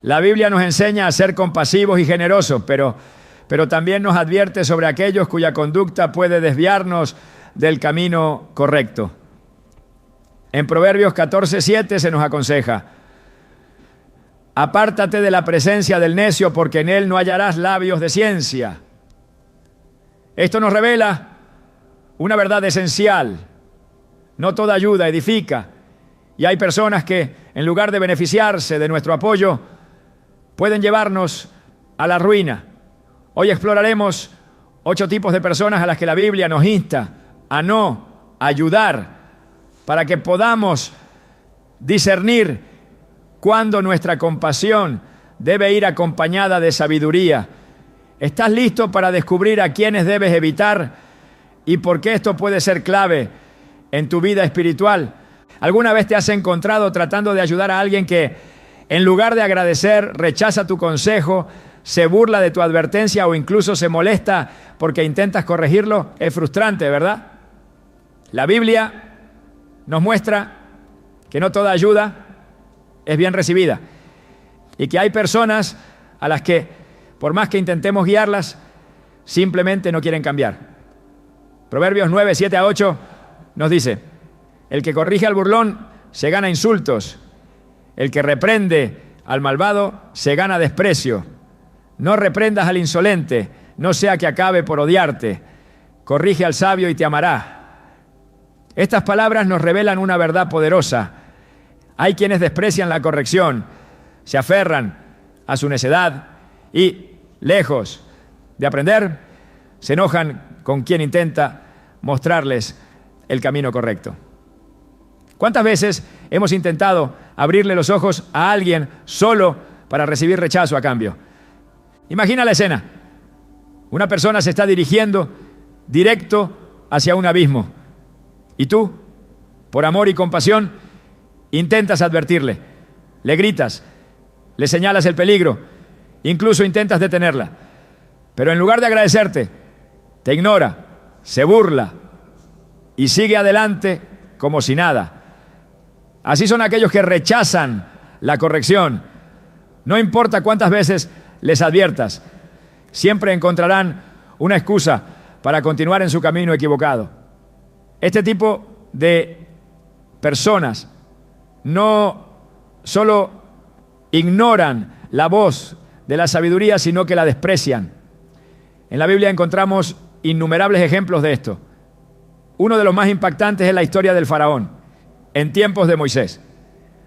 La Biblia nos enseña a ser compasivos y generosos, pero también nos advierte sobre aquellos cuya conducta puede desviarnos del camino correcto. En Proverbios 14:7 se nos aconseja: apártate de la presencia del necio, porque en él no hallarás labios de ciencia. Esto nos revela una verdad esencial. No toda ayuda edifica, y hay personas que, en lugar de beneficiarse de nuestro apoyo, pueden llevarnos a la ruina. Hoy exploraremos 8 tipos de personas a las que la Biblia nos insta a no ayudar, para que podamos discernir cuándo nuestra compasión debe ir acompañada de sabiduría. ¿Estás listo para descubrir a quiénes debes evitar y por qué esto puede ser clave en tu vida espiritual? ¿Alguna vez te has encontrado tratando de ayudar a alguien que, en lugar de agradecer, rechaza tu consejo, se burla de tu advertencia o incluso se molesta porque intentas corregirlo? Es frustrante, ¿verdad? La Biblia nos muestra que no toda ayuda es bien recibida y que hay personas a las que, por más que intentemos guiarlas, simplemente no quieren cambiar. Proverbios 9:7-8 nos dice: el que corrige al burlón se gana insultos, el que reprende al malvado se gana desprecio. No reprendas al insolente, no sea que acabe por odiarte. Corrige al sabio y te amará. Estas palabras nos revelan una verdad poderosa. Hay quienes desprecian la corrección, se aferran a su necedad y, lejos de aprender, se enojan con quien intenta mostrarles el camino correcto. ¿Cuántas veces hemos intentado abrirle los ojos a alguien solo para recibir rechazo a cambio? Imagina la escena. Una persona se está dirigiendo directo hacia un abismo y tú, por amor y compasión, intentas advertirle, le gritas, le señalas el peligro, incluso intentas detenerla. Pero en lugar de agradecerte, te ignora, se burla y sigue adelante como si nada. Así son aquellos que rechazan la corrección. No importa cuántas veces les adviertas, siempre encontrarán una excusa para continuar en su camino equivocado. Este tipo de personas no solo ignoran la voz de la sabiduría, sino que la desprecian. En la Biblia encontramos innumerables ejemplos de esto. Uno de los más impactantes es la historia del faraón, en tiempos de Moisés.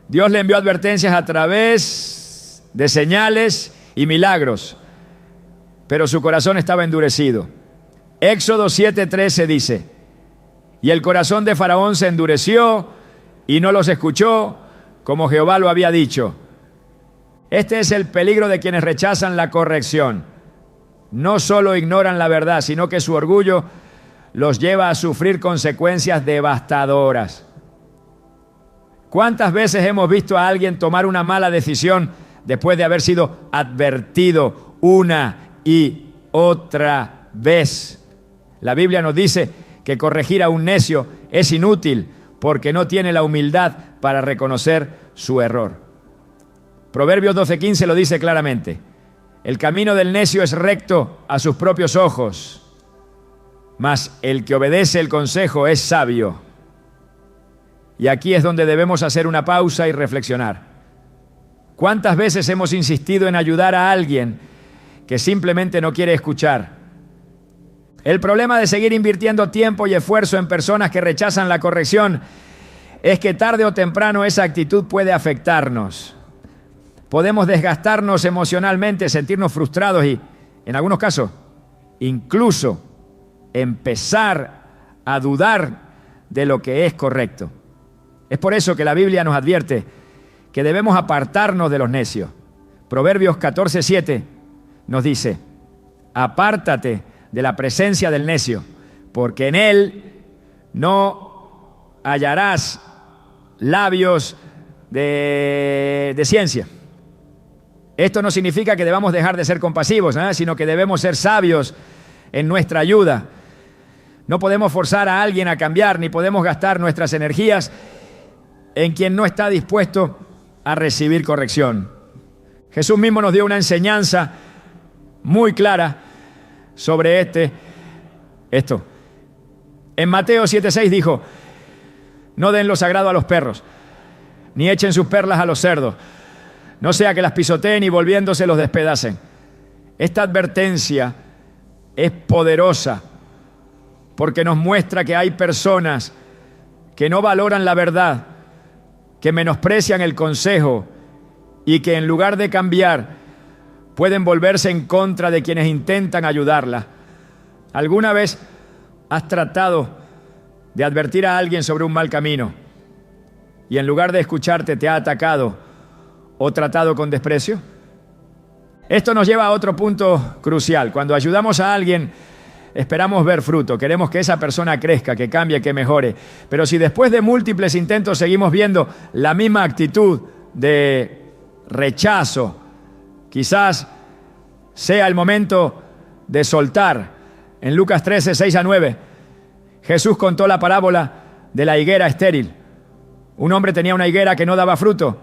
Dios le envió advertencias a través de señales y milagros, pero su corazón estaba endurecido. Éxodo 7:13 dice: y el corazón de Faraón se endureció y no los escuchó, como Jehová lo había dicho. Este es el peligro de quienes rechazan la corrección. No solo ignoran la verdad, sino que su orgullo los lleva a sufrir consecuencias devastadoras. ¿Cuántas veces hemos visto a alguien tomar una mala decisión después de haber sido advertido una y otra vez? La Biblia nos dice que corregir a un necio es inútil porque no tiene la humildad para reconocer su error. Proverbios 12:15 lo dice claramente: el camino del necio es recto a sus propios ojos, mas el que obedece el consejo es sabio. Y aquí es donde debemos hacer una pausa y reflexionar. ¿Cuántas veces hemos insistido en ayudar a alguien que simplemente no quiere escuchar? El problema de seguir invirtiendo tiempo y esfuerzo en personas que rechazan la corrección es que tarde o temprano esa actitud puede afectarnos. Podemos desgastarnos emocionalmente, sentirnos frustrados y, en algunos casos, incluso empezar a dudar de lo que es correcto. Es por eso que la Biblia nos advierte que debemos apartarnos de los necios. Proverbios 14:7 nos dice: apártate de la presencia del necio, porque en él no hallarás labios de ciencia. Esto no significa que debamos dejar de ser compasivos, sino que debemos ser sabios en nuestra ayuda. No podemos forzar a alguien a cambiar, ni podemos gastar nuestras energías en quien no está dispuesto a recibir corrección. Jesús mismo nos dio una enseñanza muy clara sobre esto. En Mateo 7:6 dijo: no den lo sagrado a los perros, ni echen sus perlas a los cerdos, no sea que las pisoteen y volviéndose los despedacen. Esta advertencia es poderosa porque nos muestra que hay personas que no valoran la verdad, que menosprecian el consejo y que en lugar de cambiar pueden volverse en contra de quienes intentan ayudarla. ¿Alguna vez has tratado de advertir a alguien sobre un mal camino y en lugar de escucharte te ha atacado o tratado con desprecio? Esto nos lleva a otro punto crucial. Cuando ayudamos a alguien, esperamos ver fruto. Queremos que esa persona crezca, que cambie, que mejore. Pero si después de múltiples intentos seguimos viendo la misma actitud de rechazo, quizás sea el momento de soltar. En Lucas 13, 6-9, Jesús contó la parábola de la higuera estéril. Un hombre tenía una higuera que no daba fruto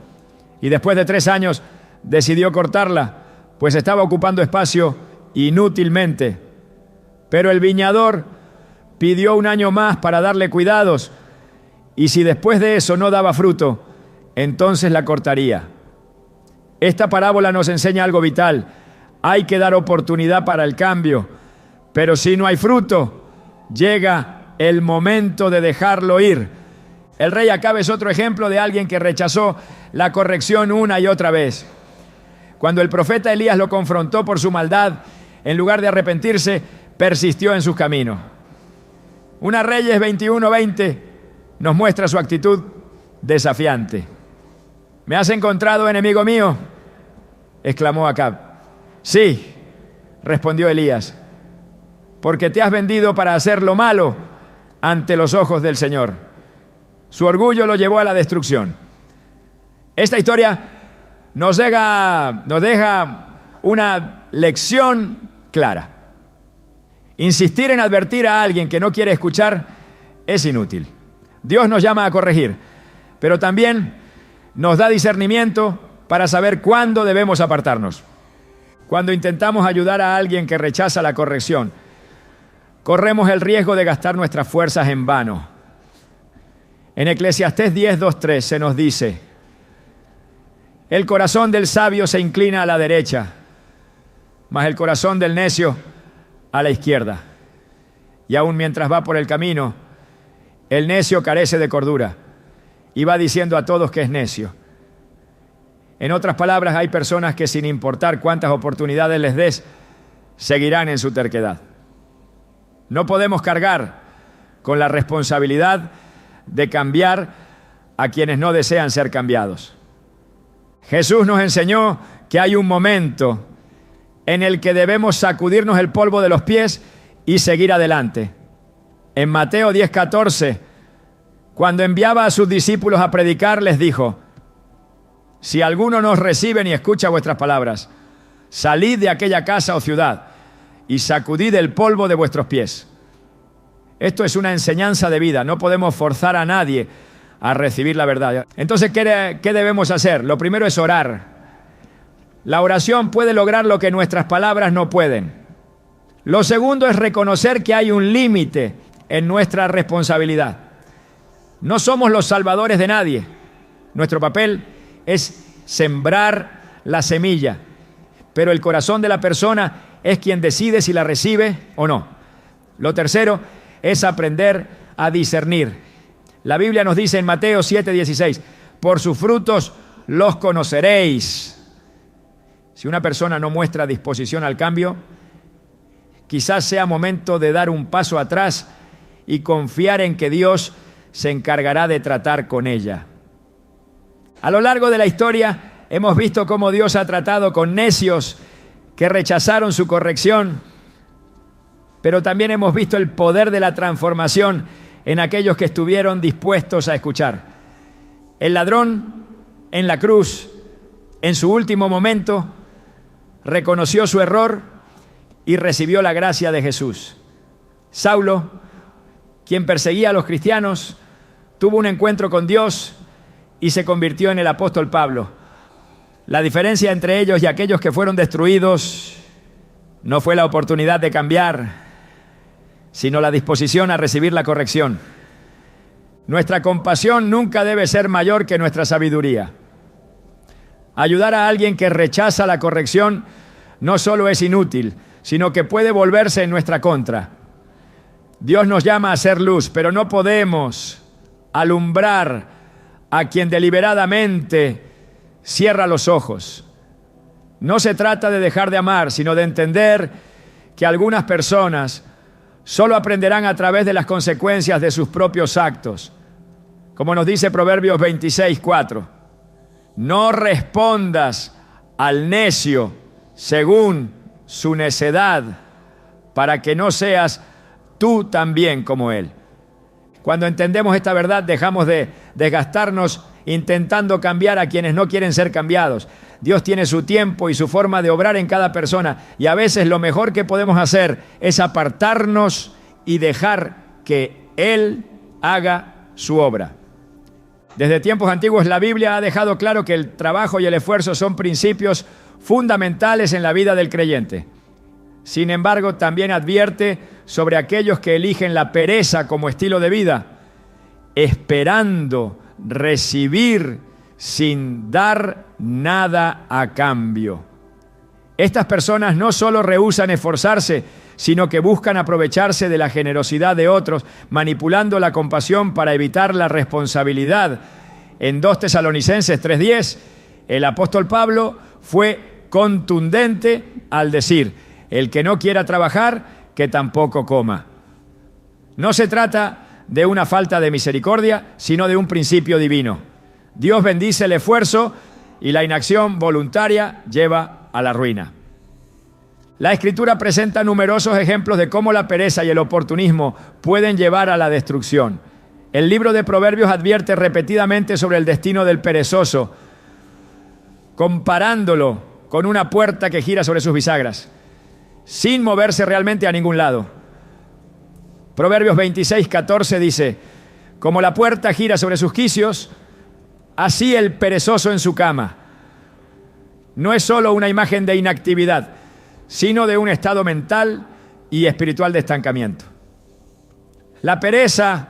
y después de 3 años decidió cortarla, pues estaba ocupando espacio inútilmente. Pero el viñador pidió 1 año más para darle cuidados y si después de eso no daba fruto, entonces la cortaría. Esta parábola nos enseña algo vital. Hay que dar oportunidad para el cambio, pero si no hay fruto, llega el momento de dejarlo ir. El rey Acab es otro ejemplo de alguien que rechazó la corrección una y otra vez. Cuando el profeta Elías lo confrontó por su maldad, en lugar de arrepentirse, persistió en sus caminos. Una Reyes 21:20 nos muestra su actitud desafiante. ¿Me has encontrado, enemigo mío?, exclamó Acab. Sí, respondió Elías, porque te has vendido para hacer lo malo ante los ojos del Señor. Su orgullo lo llevó a la destrucción. Esta historia nos deja una lección clara. Insistir en advertir a alguien que no quiere escuchar es inútil. Dios nos llama a corregir, pero también nos da discernimiento para saber cuándo debemos apartarnos. Cuando intentamos ayudar a alguien que rechaza la corrección, corremos el riesgo de gastar nuestras fuerzas en vano. En Eclesiastés 10:2-3 se nos dice: el corazón del sabio se inclina a la derecha, mas el corazón del necio a la izquierda. Y aun mientras va por el camino, el necio carece de cordura y va diciendo a todos que es necio. En otras palabras, hay personas que sin importar cuántas oportunidades les des, seguirán en su terquedad. No podemos cargar con la responsabilidad de cambiar a quienes no desean ser cambiados. Jesús nos enseñó que hay un momento en el que debemos sacudirnos el polvo de los pies y seguir adelante. En Mateo 10:14, cuando enviaba a sus discípulos a predicar, les dijo: si alguno no os recibe ni escucha vuestras palabras, salid de aquella casa o ciudad y sacudid el polvo de vuestros pies. Esto es una enseñanza de vida. No podemos forzar a nadie a recibir la verdad. Entonces, ¿qué debemos hacer? Lo primero es orar. La oración puede lograr lo que nuestras palabras no pueden. Lo segundo es reconocer que hay un límite en nuestra responsabilidad. No somos los salvadores de nadie. Nuestro papel es sembrar la semilla, pero el corazón de la persona es quien decide si la recibe o no. Lo tercero es aprender a discernir. La Biblia nos dice en Mateo 7:16, por sus frutos los conoceréis. Si una persona no muestra disposición al cambio, quizás sea momento de dar un paso atrás y confiar en que Dios se encargará de tratar con ella. A lo largo de la historia hemos visto cómo Dios ha tratado con necios que rechazaron su corrección, pero también hemos visto el poder de la transformación en aquellos que estuvieron dispuestos a escuchar. El ladrón en la cruz, en su último momento, reconoció su error y recibió la gracia de Jesús. Saulo, quien perseguía a los cristianos, tuvo un encuentro con Dios y se convirtió en el apóstol Pablo. La diferencia entre ellos y aquellos que fueron destruidos no fue la oportunidad de cambiar, sino la disposición a recibir la corrección. Nuestra compasión nunca debe ser mayor que nuestra sabiduría. Ayudar a alguien que rechaza la corrección no solo es inútil, sino que puede volverse en nuestra contra. Dios nos llama a ser luz, pero no podemos alumbrar a quien deliberadamente cierra los ojos. No se trata de dejar de amar, sino de entender que algunas personas solo aprenderán a través de las consecuencias de sus propios actos. Como nos dice Proverbios 26:4, no respondas al necio según su necedad, para que no seas tú también como él. Cuando entendemos esta verdad, dejamos de desgastarnos intentando cambiar a quienes no quieren ser cambiados. Dios tiene su tiempo y su forma de obrar en cada persona, y a veces lo mejor que podemos hacer es apartarnos y dejar que Él haga su obra. Desde tiempos antiguos la Biblia ha dejado claro que el trabajo y el esfuerzo son principios fundamentales en la vida del creyente. Sin embargo, también advierte sobre aquellos que eligen la pereza como estilo de vida, esperando recibir sin dar nada a cambio. Estas personas no solo rehúsan esforzarse, sino que buscan aprovecharse de la generosidad de otros, manipulando la compasión para evitar la responsabilidad. En 2 Tesalonicenses 3:10, el apóstol Pablo fue contundente al decir: el que no quiera trabajar, que tampoco coma. No se trata de una falta de misericordia, sino de un principio divino. Dios bendice el esfuerzo y la inacción voluntaria lleva a la ruina. La Escritura presenta numerosos ejemplos de cómo la pereza y el oportunismo pueden llevar a la destrucción. El libro de Proverbios advierte repetidamente sobre el destino del perezoso, comparándolo con una puerta que gira sobre sus bisagras, sin moverse realmente a ningún lado. Proverbios 26:14 dice: como la puerta gira sobre sus quicios, así el perezoso en su cama. No es solo una imagen de inactividad, sino de un estado mental y espiritual de estancamiento. La pereza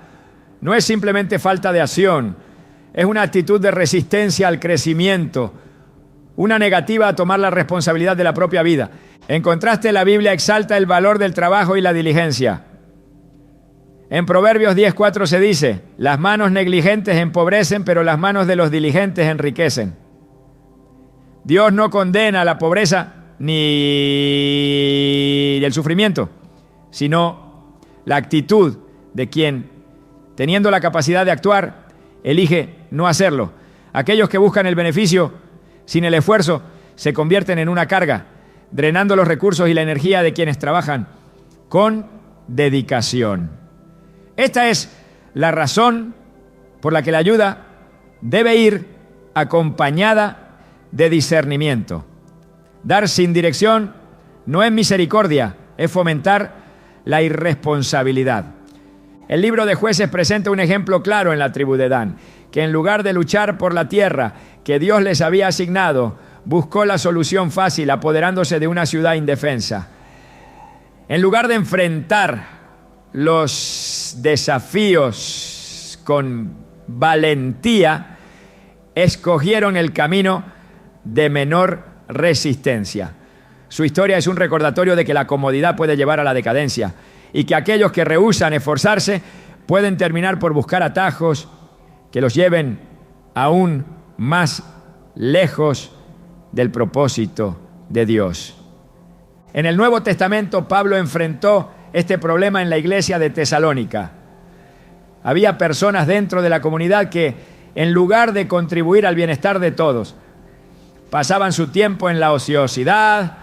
no es simplemente falta de acción, es una actitud de resistencia al crecimiento, una negativa a tomar la responsabilidad de la propia vida. En contraste, la Biblia exalta el valor del trabajo y la diligencia. En Proverbios 10:4 se dice: las manos negligentes empobrecen, pero las manos de los diligentes enriquecen. Dios no condena la pobreza ni el sufrimiento, sino la actitud de quien, teniendo la capacidad de actuar, elige no hacerlo. Aquellos que buscan el beneficio sin el esfuerzo se convierten en una carga, drenando los recursos y la energía de quienes trabajan con dedicación. Esta es la razón por la que la ayuda debe ir acompañada de discernimiento. Dar sin dirección no es misericordia, es fomentar la irresponsabilidad. El libro de Jueces presenta un ejemplo claro en la tribu de Dan, que en lugar de luchar por la tierra que Dios les había asignado, buscó la solución fácil apoderándose de una ciudad indefensa. En lugar de enfrentar los desafíos con valentía, escogieron el camino de menor resistencia. Su historia es un recordatorio de que la comodidad puede llevar a la decadencia y que aquellos que rehúsan esforzarse pueden terminar por buscar atajos que los lleven aún más lejos del propósito de Dios. En el Nuevo Testamento, Pablo enfrentó este problema en la iglesia de Tesalónica. Había personas dentro de la comunidad que, en lugar de contribuir al bienestar de todos, pasaban su tiempo en la ociosidad,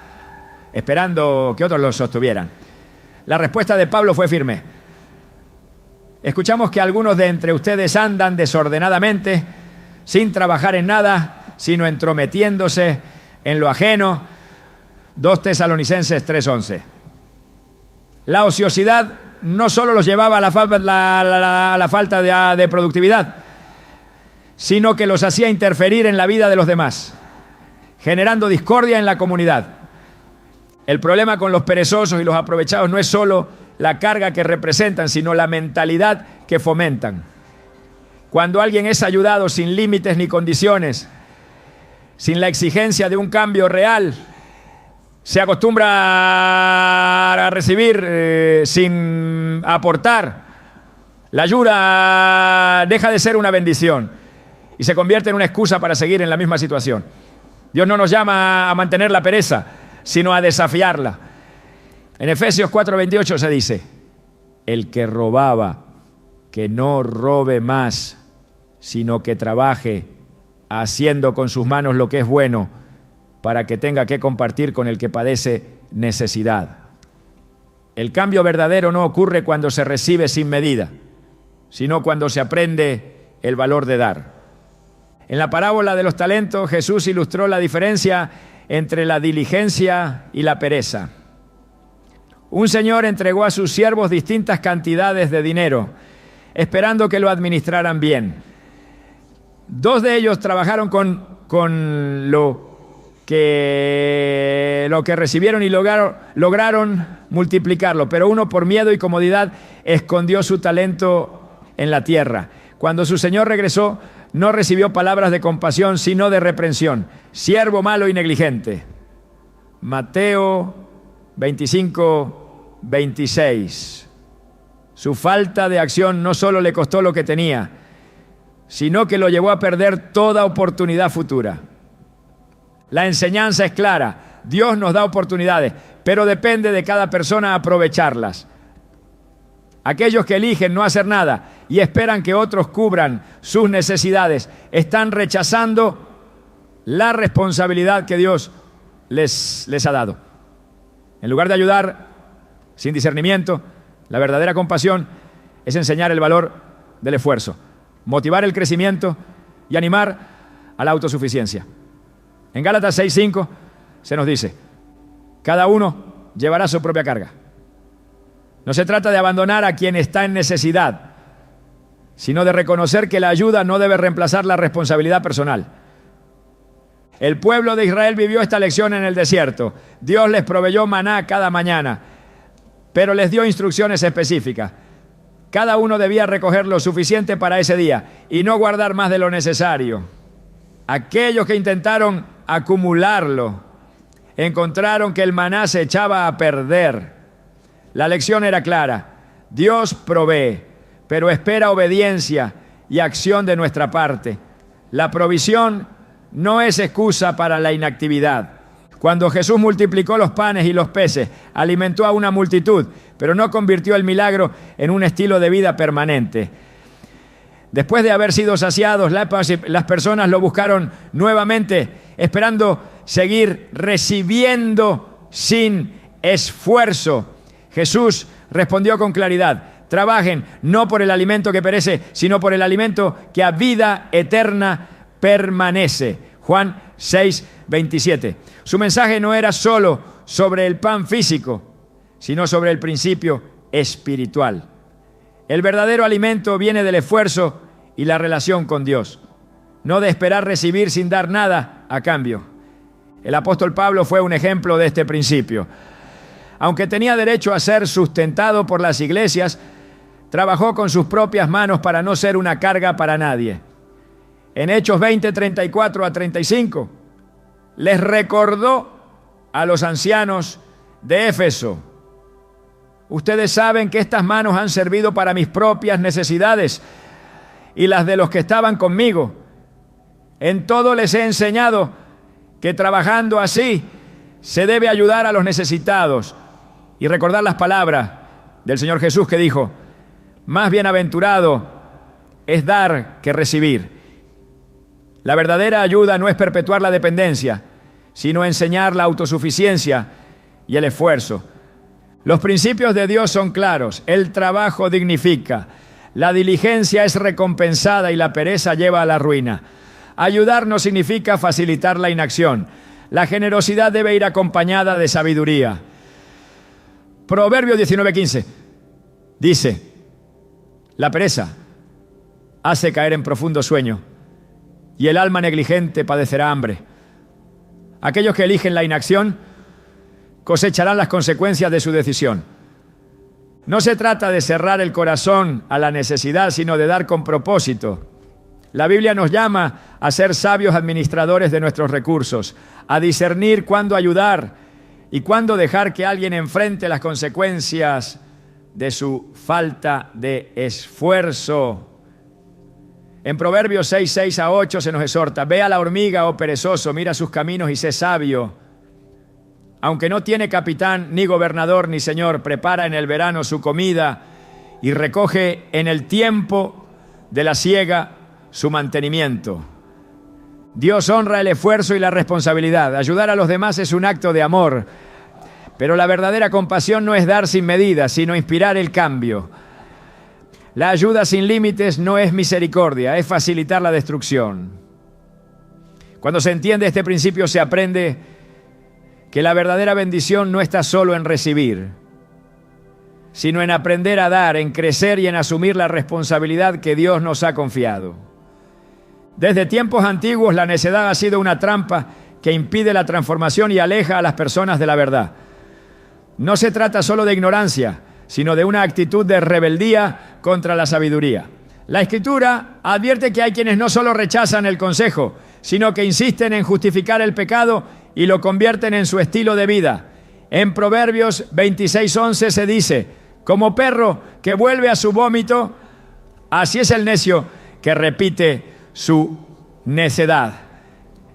esperando que otros los sostuvieran. La respuesta de Pablo fue firme. Escuchamos que algunos de entre ustedes andan desordenadamente, sin trabajar en nada, sino entrometiéndose en lo ajeno. 2 Tesalonicenses 3:11. La ociosidad no solo los llevaba a la falta de productividad, sino que los hacía interferir en la vida de los demás. generando discordia en la comunidad. El problema con los perezosos y los aprovechados no es solo la carga que representan, sino la mentalidad que fomentan. Cuando alguien es ayudado sin límites ni condiciones, sin la exigencia de un cambio real, se acostumbra a recibir sin aportar. La ayuda deja de ser una bendición y se convierte en una excusa para seguir en la misma situación. Dios no nos llama a mantener la pereza, sino a desafiarla. En Efesios 4:28 se dice: el que robaba, que no robe más, sino que trabaje haciendo con sus manos lo que es bueno, para que tenga que compartir con el que padece necesidad. El cambio verdadero no ocurre cuando se recibe sin medida, sino cuando se aprende el valor de dar. En la parábola de los talentos, Jesús ilustró la diferencia entre la diligencia y la pereza. Un señor entregó a sus siervos distintas cantidades de dinero, esperando que lo administraran bien. 2 de ellos trabajaron con lo que recibieron y lograron multiplicarlo, pero uno, por miedo y comodidad, escondió su talento en la tierra. Cuando su señor regresó, no recibió palabras de compasión, sino de reprensión. Siervo malo y negligente. Mateo 25:26. Su falta de acción no solo le costó lo que tenía, sino que lo llevó a perder toda oportunidad futura. La enseñanza es clara. Dios nos da oportunidades, pero depende de cada persona aprovecharlas. Aquellos que eligen no hacer nada y esperan que otros cubran sus necesidades están rechazando la responsabilidad que Dios les ha dado. En lugar de ayudar sin discernimiento, la verdadera compasión es enseñar el valor del esfuerzo, motivar el crecimiento y animar a la autosuficiencia. En Gálatas 6:5 se nos dice: cada uno llevará su propia carga. No se trata de abandonar a quien está en necesidad, sino de reconocer que la ayuda no debe reemplazar la responsabilidad personal. El pueblo de Israel vivió esta lección en el desierto. Dios les proveyó maná cada mañana, pero les dio instrucciones específicas. Cada uno debía recoger lo suficiente para ese día y no guardar más de lo necesario. Aquellos que intentaron acumularlo encontraron que el maná se echaba a perder. La lección era clara: Dios provee, pero espera obediencia y acción de nuestra parte. La provisión no es excusa para la inactividad. Cuando Jesús multiplicó los panes y los peces, alimentó a una multitud, pero no convirtió el milagro en un estilo de vida permanente. Después de haber sido saciados, las personas lo buscaron nuevamente, esperando seguir recibiendo sin esfuerzo. Jesús respondió con claridad: trabajen no por el alimento que perece, sino por el alimento que a vida eterna permanece. Juan 6:27. Su mensaje no era solo sobre el pan físico, sino sobre el principio espiritual. El verdadero alimento viene del esfuerzo y la relación con Dios, no de esperar recibir sin dar nada a cambio. El apóstol Pablo fue un ejemplo de este principio. Aunque tenía derecho a ser sustentado por las iglesias, trabajó con sus propias manos para no ser una carga para nadie. En Hechos 20:34-35, les recordó a los ancianos de Éfeso: ustedes saben que estas manos han servido para mis propias necesidades y las de los que estaban conmigo. En todo les he enseñado que trabajando así se debe ayudar a los necesitados, y recordar las palabras del Señor Jesús que dijo: más bienaventurado es dar que recibir. La verdadera ayuda no es perpetuar la dependencia, sino enseñar la autosuficiencia y el esfuerzo. Los principios de Dios son claros. El trabajo dignifica, la diligencia es recompensada y la pereza lleva a la ruina. Ayudar no significa facilitar la inacción. La generosidad debe ir acompañada de sabiduría. Proverbios 19:15 dice: la pereza hace caer en profundo sueño y el alma negligente padecerá hambre. Aquellos que eligen la inacción cosecharán las consecuencias de su decisión. No se trata de cerrar el corazón a la necesidad, sino de dar con propósito. La Biblia nos llama a ser sabios administradores de nuestros recursos, a discernir cuándo ayudar y cuándo dejar que alguien enfrente las consecuencias de su falta de esfuerzo. En Proverbios 6:6-8 se nos exhorta: ve a la hormiga, oh perezoso, mira sus caminos y sé sabio. Aunque no tiene capitán, ni gobernador, ni señor, prepara en el verano su comida y recoge en el tiempo de la siega su mantenimiento. Dios honra el esfuerzo y la responsabilidad. Ayudar a los demás es un acto de amor, pero la verdadera compasión no es dar sin medida, sino inspirar el cambio. La ayuda sin límites no es misericordia, es facilitar la destrucción. Cuando se entiende este principio, se aprende que la verdadera bendición no está solo en recibir, sino en aprender a dar, en crecer y en asumir la responsabilidad que Dios nos ha confiado. Desde tiempos antiguos, la necedad ha sido una trampa que impide la transformación y aleja a las personas de la verdad. No se trata solo de ignorancia, sino de una actitud de rebeldía contra la sabiduría. La Escritura advierte que hay quienes no solo rechazan el consejo, sino que insisten en justificar el pecado y lo convierten en su estilo de vida. En Proverbios 26:11 se dice: como perro que vuelve a su vómito, así es el necio que repite su necedad.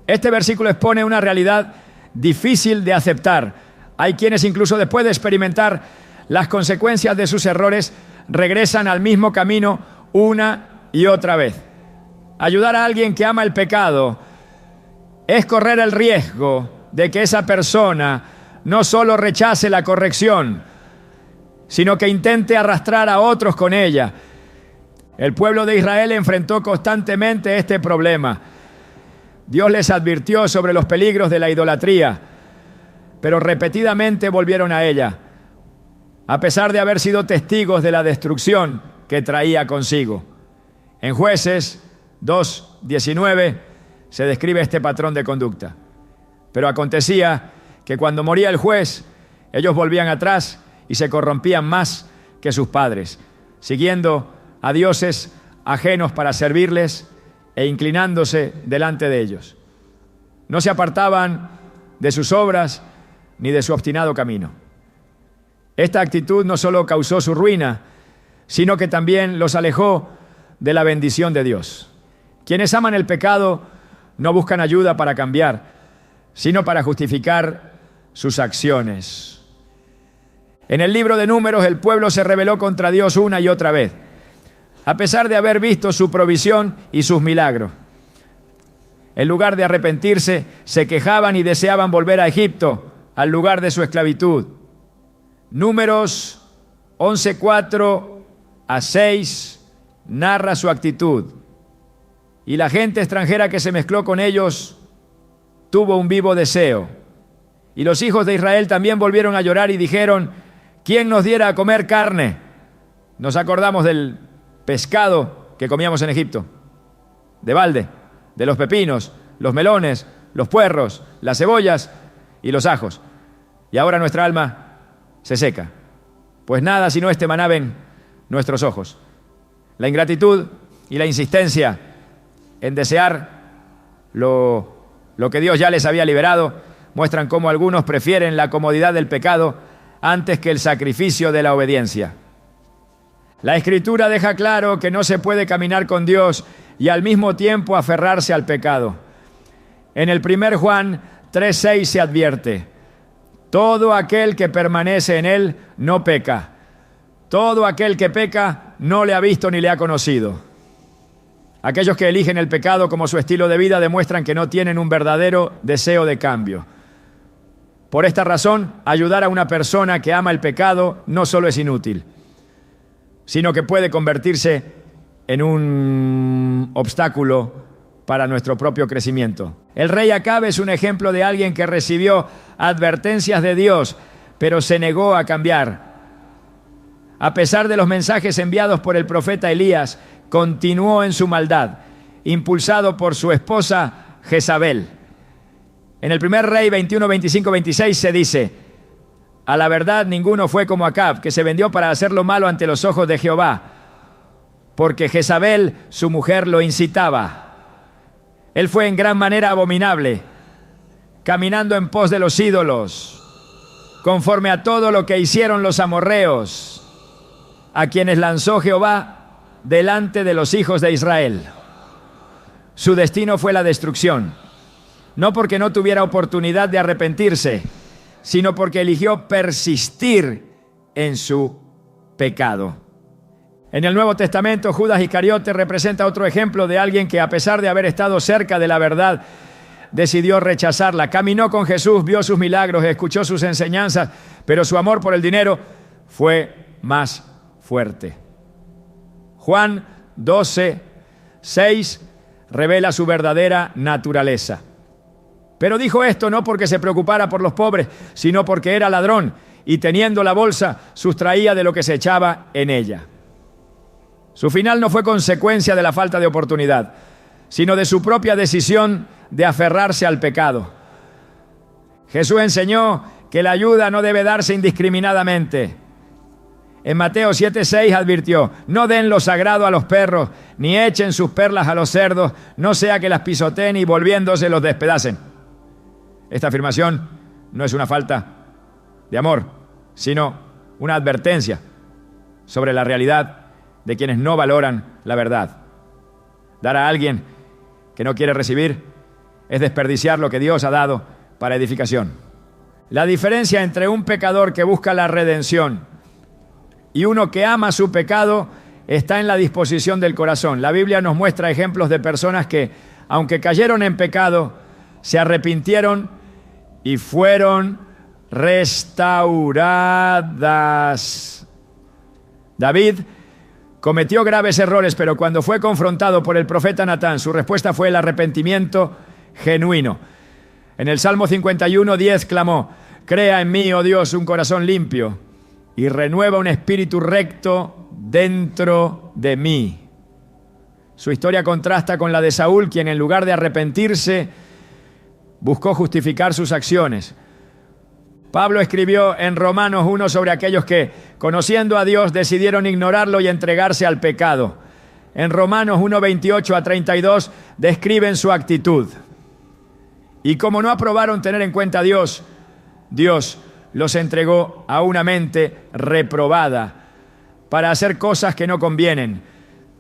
Este versículo expone una realidad difícil de aceptar. Hay quienes, incluso después de experimentar las consecuencias de sus errores, regresan al mismo camino una y otra vez. Ayudar a alguien que ama el pecado es correr el riesgo de que esa persona no solo rechace la corrección, sino que intente arrastrar a otros con ella. El pueblo de Israel enfrentó constantemente este problema. Dios les advirtió sobre los peligros de la idolatría, pero repetidamente volvieron a ella, a pesar de haber sido testigos de la destrucción que traía consigo. En Jueces 2:19 se describe este patrón de conducta. Pero acontecía que cuando moría el juez, ellos volvían atrás y se corrompían más que sus padres, siguiendo a dioses ajenos para servirles e inclinándose delante de ellos. No se apartaban de sus obras ni de su obstinado camino. Esta actitud no solo causó su ruina, sino que también los alejó de la bendición de Dios. Quienes aman el pecado no buscan ayuda para cambiar, sino para justificar sus acciones. En el libro de Números, el pueblo se rebeló contra Dios una y otra vez, a pesar de haber visto su provisión y sus milagros. En lugar de arrepentirse, se quejaban y deseaban volver a Egipto, al lugar de su esclavitud. Números 11:4-6 narra su actitud. Y la gente extranjera que se mezcló con ellos tuvo un vivo deseo. Y los hijos de Israel también volvieron a llorar y dijeron: ¿quién nos diera a comer carne? Nos acordamos del pescado que comíamos en Egipto, de balde, de los pepinos, los melones, los puerros, las cebollas y los ajos. Y ahora nuestra alma se seca, pues nada sino este maná ven nuestros ojos. La ingratitud y la insistencia en desear lo que Dios ya les había liberado muestran cómo algunos prefieren la comodidad del pecado antes que el sacrificio de la obediencia. La Escritura deja claro que no se puede caminar con Dios y al mismo tiempo aferrarse al pecado. En el 1 Juan 3:6 se advierte: todo aquel que permanece en Él no peca. Todo aquel que peca no le ha visto ni le ha conocido. Aquellos que eligen el pecado como su estilo de vida demuestran que no tienen un verdadero deseo de cambio. Por esta razón, ayudar a una persona que ama el pecado no solo es inútil, sino que puede convertirse en un obstáculo para nuestro propio crecimiento. El rey Acab es un ejemplo de alguien que recibió advertencias de Dios, pero se negó a cambiar. A pesar de los mensajes enviados por el profeta Elías, continuó en su maldad, impulsado por su esposa Jezabel. En el primer Rey 21, 25, 26 se dice: a la verdad ninguno fue como Acab, que se vendió para hacer lo malo ante los ojos de Jehová, porque Jezabel, su mujer, lo incitaba. Él fue en gran manera abominable, caminando en pos de los ídolos, conforme a todo lo que hicieron los amorreos, a quienes lanzó Jehová delante de los hijos de Israel. Su destino fue la destrucción, no porque no tuviera oportunidad de arrepentirse, sino porque eligió persistir en su pecado. En el Nuevo Testamento, Judas Iscariote representa otro ejemplo de alguien que, a pesar de haber estado cerca de la verdad, decidió rechazarla. Caminó con Jesús, vio sus milagros, escuchó sus enseñanzas, pero su amor por el dinero fue más fuerte. Juan 12, 6 revela su verdadera naturaleza. Pero dijo esto no porque se preocupara por los pobres, sino porque era ladrón y, teniendo la bolsa, sustraía de lo que se echaba en ella. Su final no fue consecuencia de la falta de oportunidad, sino de su propia decisión de aferrarse al pecado. Jesús enseñó que la ayuda no debe darse indiscriminadamente. En Mateo 7:6 advirtió: no den lo sagrado a los perros, ni echen sus perlas a los cerdos, no sea que las pisoteen y volviéndose los despedacen. Esta afirmación no es una falta de amor, sino una advertencia sobre la realidad de quienes no valoran la verdad. Dar a alguien que no quiere recibir es desperdiciar lo que Dios ha dado para edificación. La diferencia entre un pecador que busca la redención y uno que ama su pecado está en la disposición del corazón. La Biblia nos muestra ejemplos de personas que, aunque cayeron en pecado, se arrepintieron y fueron restauradas. David cometió graves errores, pero cuando fue confrontado por el profeta Natán, su respuesta fue el arrepentimiento genuino. En el Salmo 51:10 clamó: crea en mí, oh Dios, un corazón limpio y renueva un espíritu recto dentro de mí. Su historia contrasta con la de Saúl, quien en lugar de arrepentirse, buscó justificar sus acciones. Pablo escribió en Romanos 1 sobre aquellos que, conociendo a Dios, decidieron ignorarlo y entregarse al pecado. En Romanos 1:28-32 describen su actitud. Y como no aprobaron tener en cuenta a Dios, Dios los entregó a una mente reprobada para hacer cosas que no convienen,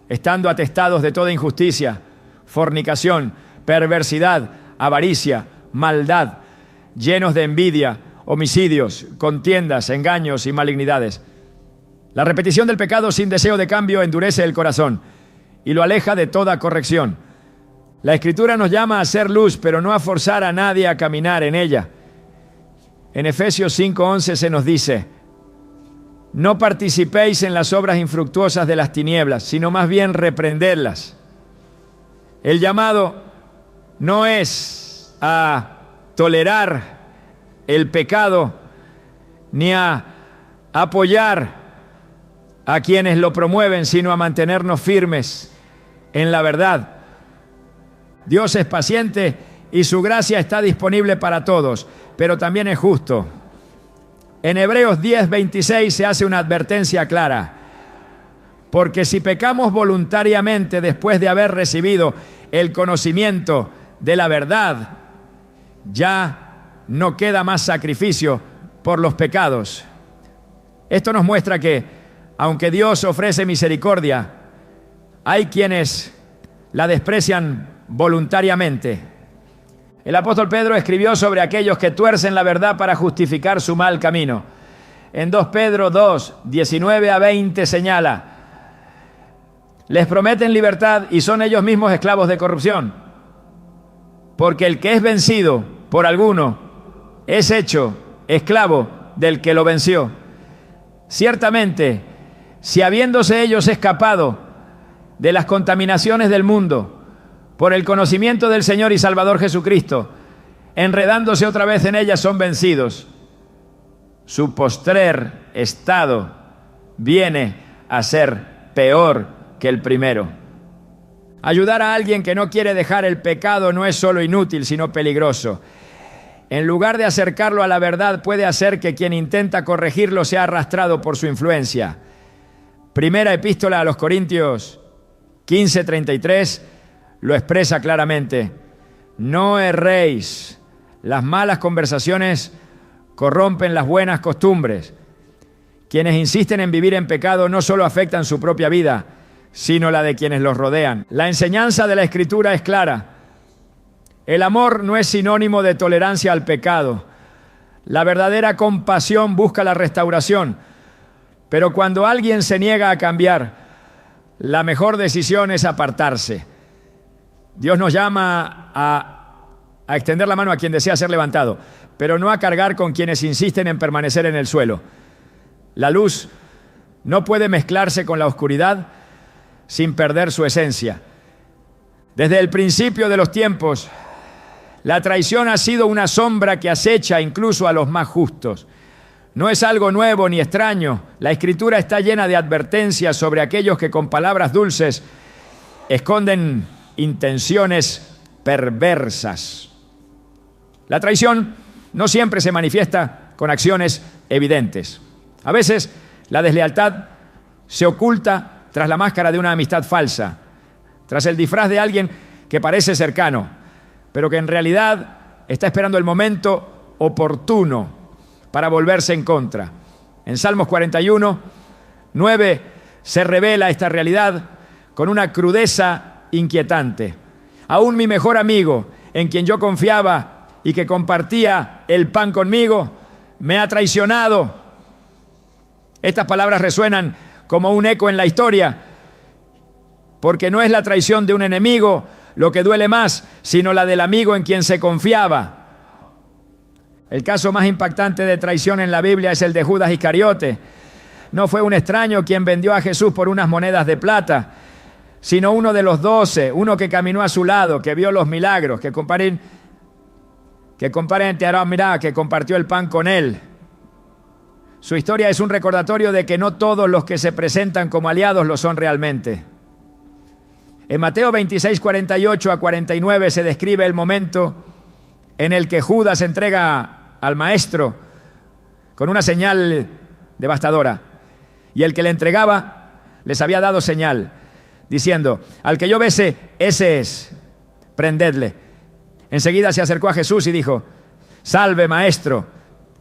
estando atestados de toda injusticia, fornicación, perversidad, avaricia, maldad, llenos de envidia, homicidios, contiendas, engaños y malignidades. La repetición del pecado sin deseo de cambio endurece el corazón y lo aleja de toda corrección. La Escritura nos llama a ser luz, pero no a forzar a nadie a caminar en ella. En Efesios 5:11 se nos dice: no participéis en las obras infructuosas de las tinieblas, sino más bien reprendedlas. El llamado no es a tolerar el pecado, ni a apoyar a quienes lo promueven, sino a mantenernos firmes en la verdad. Dios es paciente y su gracia está disponible para todos, pero también es justo. En Hebreos 10:26 se hace una advertencia clara: porque si pecamos voluntariamente después de haber recibido el conocimiento de la verdad, ya no queda más sacrificio por los pecados. Esto nos muestra que, aunque Dios ofrece misericordia, hay quienes la desprecian voluntariamente. El apóstol Pedro escribió sobre aquellos que tuercen la verdad para justificar su mal camino. En 2 Pedro 2:19-20 señala: les prometen libertad y son ellos mismos esclavos de corrupción, porque el que es vencido por alguno es hecho esclavo del que lo venció. Ciertamente, si habiéndose ellos escapado de las contaminaciones del mundo por el conocimiento del Señor y Salvador Jesucristo, enredándose otra vez en ellas, son vencidos, su postrer estado viene a ser peor que el primero. Ayudar a alguien que no quiere dejar el pecado no es solo inútil, sino peligroso. en lugar de acercarlo a la verdad, puede hacer que quien intenta corregirlo sea arrastrado por su influencia. Primera epístola a los Corintios 15:33 lo expresa claramente. No erréis. Las malas conversaciones corrompen las buenas costumbres. Quienes insisten en vivir en pecado no solo afectan su propia vida, sino la de quienes los rodean. La enseñanza de la Escritura es clara. El amor no es sinónimo de tolerancia al pecado. La verdadera compasión busca la restauración. Pero cuando alguien se niega a cambiar, la mejor decisión es apartarse. Dios nos llama a extender la mano a quien desea ser levantado, pero no a cargar con quienes insisten en permanecer en el suelo. La luz no puede mezclarse con la oscuridad sin perder su esencia. Desde el principio de los tiempos, la traición ha sido una sombra que acecha incluso a los más justos. No es algo nuevo ni extraño. La Escritura está llena de advertencias sobre aquellos que con palabras dulces esconden intenciones perversas. La traición no siempre se manifiesta con acciones evidentes. A veces la deslealtad se oculta tras la máscara de una amistad falsa, tras el disfraz de alguien que parece cercano, pero que en realidad está esperando el momento oportuno para volverse en contra. En Salmos 41:9 se revela esta realidad con una crudeza inquietante. Aún mi mejor amigo, en quien yo confiaba y que compartía el pan conmigo, me ha traicionado. Estas palabras resuenan como un eco en la historia, porque no es la traición de un enemigo lo que duele más, sino la del amigo en quien se confiaba. El caso más impactante de traición en la Biblia es el de Judas Iscariote. No fue un extraño quien vendió a Jesús por unas monedas de plata, sino uno de los 12, uno que caminó a su lado, que vio los milagros, que compartió el pan con él. Su historia es un recordatorio de que no todos los que se presentan como aliados lo son realmente. En Mateo 26:48-49 se describe el momento en el que Judas entrega al maestro con una señal devastadora. Y el que le entregaba les había dado señal, diciendo: al que yo bese, ese es, prendedle. Enseguida se acercó a Jesús y dijo: salve, maestro,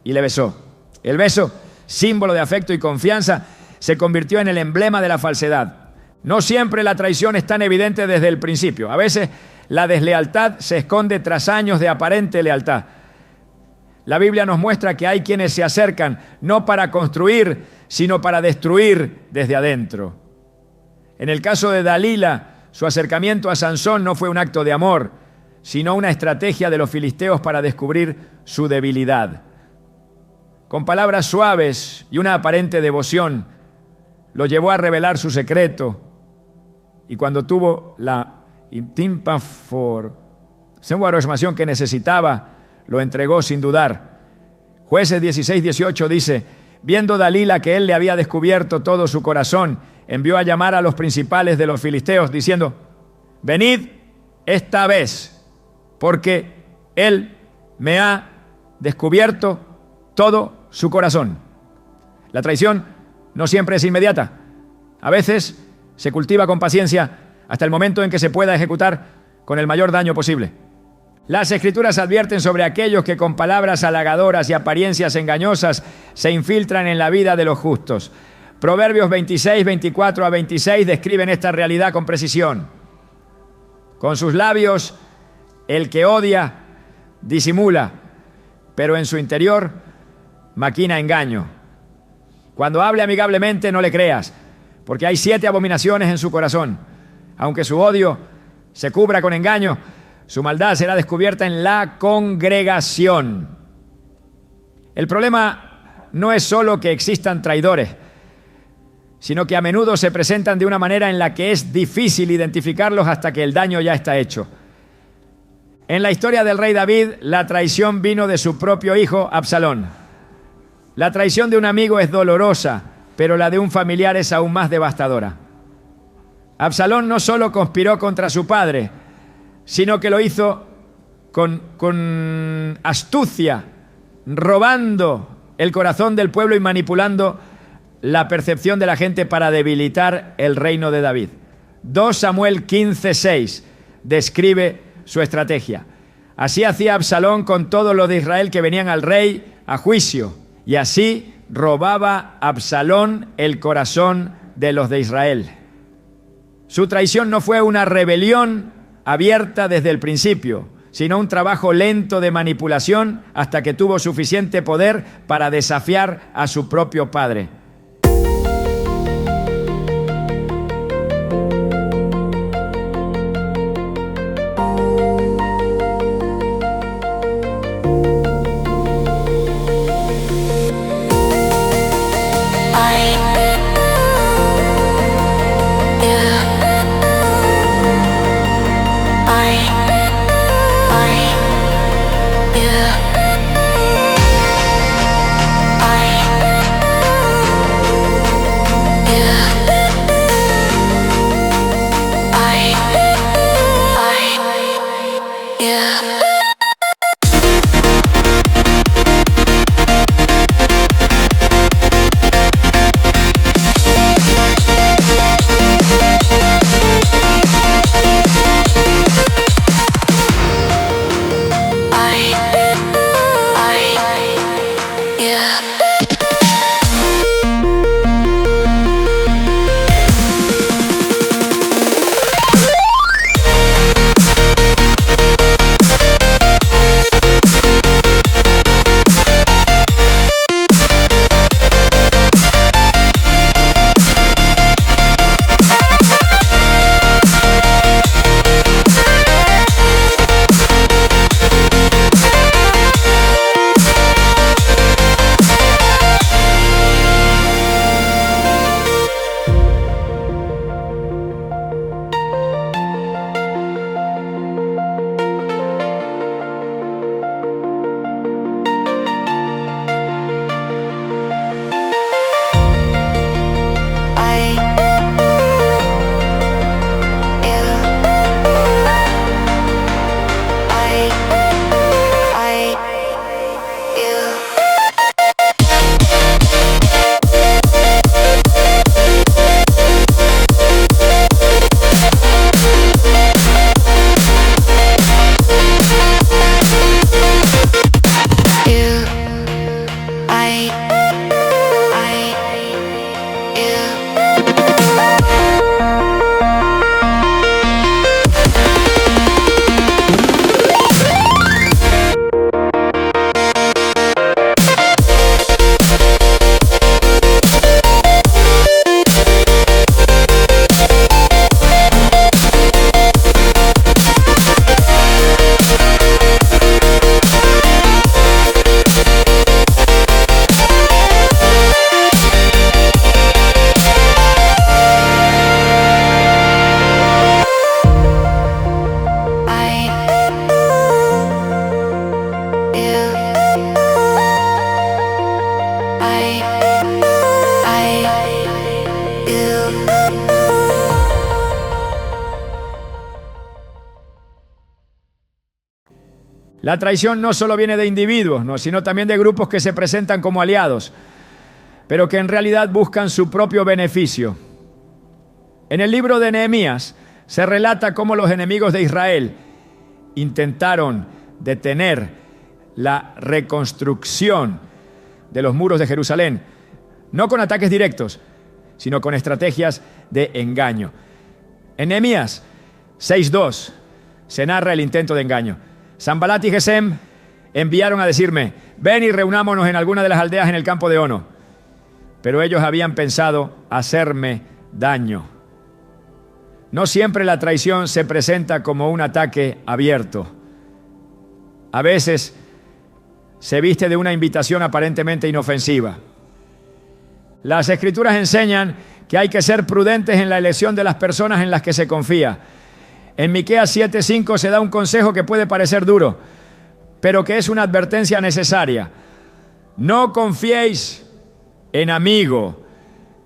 y le besó. El beso, símbolo de afecto y confianza, se convirtió en el emblema de la falsedad. No siempre la traición es tan evidente desde el principio. A veces la deslealtad se esconde tras años de aparente lealtad. La Biblia nos muestra que hay quienes se acercan no para construir, sino para destruir desde adentro. En el caso de Dalila, su acercamiento a Sansón no fue un acto de amor, sino una estrategia de los filisteos para descubrir su debilidad. Con palabras suaves y una aparente devoción, lo llevó a revelar su secreto. Y cuando tuvo la información que necesitaba, lo entregó sin dudar. Jueces 16:18 dice: viendo Dalila que él le había descubierto todo su corazón, envió a llamar a los principales de los filisteos, diciendo: venid esta vez, porque él me ha descubierto todo su corazón. La traición no siempre es inmediata. A veces se cultiva con paciencia hasta el momento en que se pueda ejecutar con el mayor daño posible. Las Escrituras advierten sobre aquellos que con palabras halagadoras y apariencias engañosas se infiltran en la vida de los justos. Proverbios 26:24-26 describen esta realidad con precisión. Con sus labios el que odia disimula, pero en su interior maquina engaño. Cuando hable amigablemente no le creas, porque hay 7 abominaciones en su corazón. Aunque su odio se cubra con engaño, su maldad será descubierta en la congregación. El problema no es solo que existan traidores, sino que a menudo se presentan de una manera en la que es difícil identificarlos hasta que el daño ya está hecho. En la historia del rey David, la traición vino de su propio hijo, Absalón. La traición de un amigo es dolorosa, pero la de un familiar es aún más devastadora. Absalón no solo conspiró contra su padre, sino que lo hizo con astucia, robando el corazón del pueblo y manipulando la percepción de la gente para debilitar el reino de David. 2 Samuel 15:6 describe su estrategia. Así hacía Absalón con todos los de Israel que venían al rey a juicio, y así robaba Absalón el corazón de los de Israel. Su traición no fue una rebelión abierta desde el principio, sino un trabajo lento de manipulación hasta que tuvo suficiente poder para desafiar a su propio padre. La traición no solo viene de individuos, ¿no?, sino también de grupos que se presentan como aliados, pero que en realidad buscan su propio beneficio. En el libro de Nehemías se relata cómo los enemigos de Israel intentaron detener la reconstrucción de los muros de Jerusalén, no con ataques directos, sino con estrategias de engaño. En Nehemías 6:2 se narra el intento de engaño. Sanbalat y Gesem enviaron a decirme: ven y reunámonos en alguna de las aldeas en el campo de Ono. Pero ellos habían pensado hacerme daño. No siempre la traición se presenta como un ataque abierto. A veces se viste de una invitación aparentemente inofensiva. Las Escrituras enseñan que hay que ser prudentes en la elección de las personas en las que se confía. En Miqueas 7:5 se da un consejo que puede parecer duro, pero que es una advertencia necesaria. No confiéis en amigo,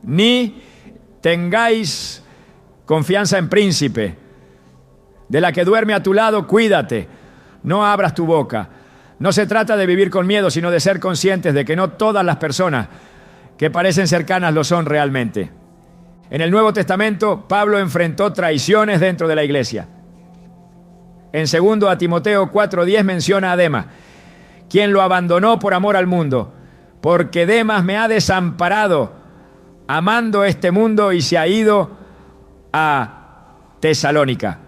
ni tengáis confianza en príncipe. De la que duerme a tu lado, cuídate. no abras tu boca. No se trata de vivir con miedo, sino de ser conscientes de que no todas las personas que parecen cercanas lo son realmente. En el Nuevo Testamento, Pablo enfrentó traiciones dentro de la iglesia. En 2 Timoteo 4:10 menciona a Demas, quien lo abandonó por amor al mundo, porque Demas me ha desamparado, amando este mundo, y se ha ido a Tesalónica.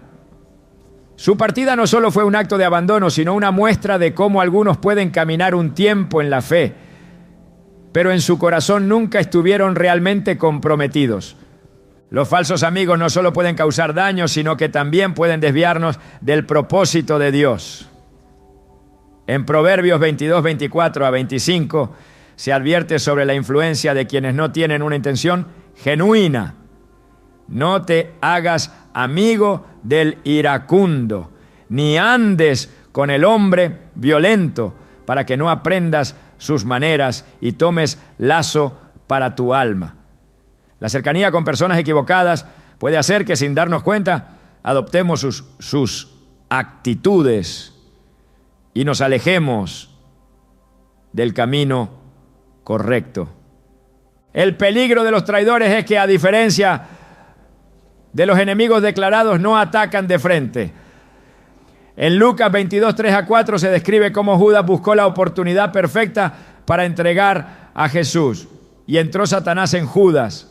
Su partida no solo fue un acto de abandono, sino una muestra de cómo algunos pueden caminar un tiempo en la fe, pero en su corazón nunca estuvieron realmente comprometidos. Los falsos amigos no solo pueden causar daño, sino que también pueden desviarnos del propósito de Dios. En Proverbios 22, 24 a 25 se advierte sobre la influencia de quienes no tienen una intención genuina. No te hagas amigo del iracundo, ni andes con el hombre violento, para que no aprendas sus maneras y tomes lazo para tu alma. La cercanía con personas equivocadas puede hacer que, sin darnos cuenta, adoptemos sus actitudes y nos alejemos del camino correcto. El peligro de los traidores es que, a diferencia de los enemigos declarados, no atacan de frente. En Lucas 22, 3 a 4 se describe cómo Judas buscó la oportunidad perfecta para entregar a Jesús. Y entró Satanás en Judas,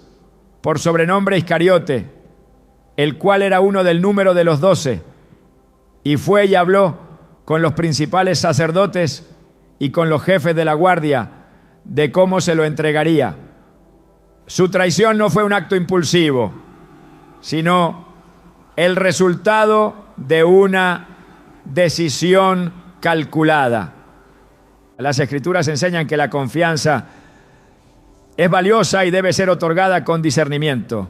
por sobrenombre Iscariote, el cual era uno del número de los 12, y fue y habló con los principales sacerdotes y con los jefes de la guardia de cómo se lo entregaría. Su traición no fue un acto impulsivo, sino el resultado de una decisión calculada. Las Escrituras enseñan que la confianza es valiosa y debe ser otorgada con discernimiento.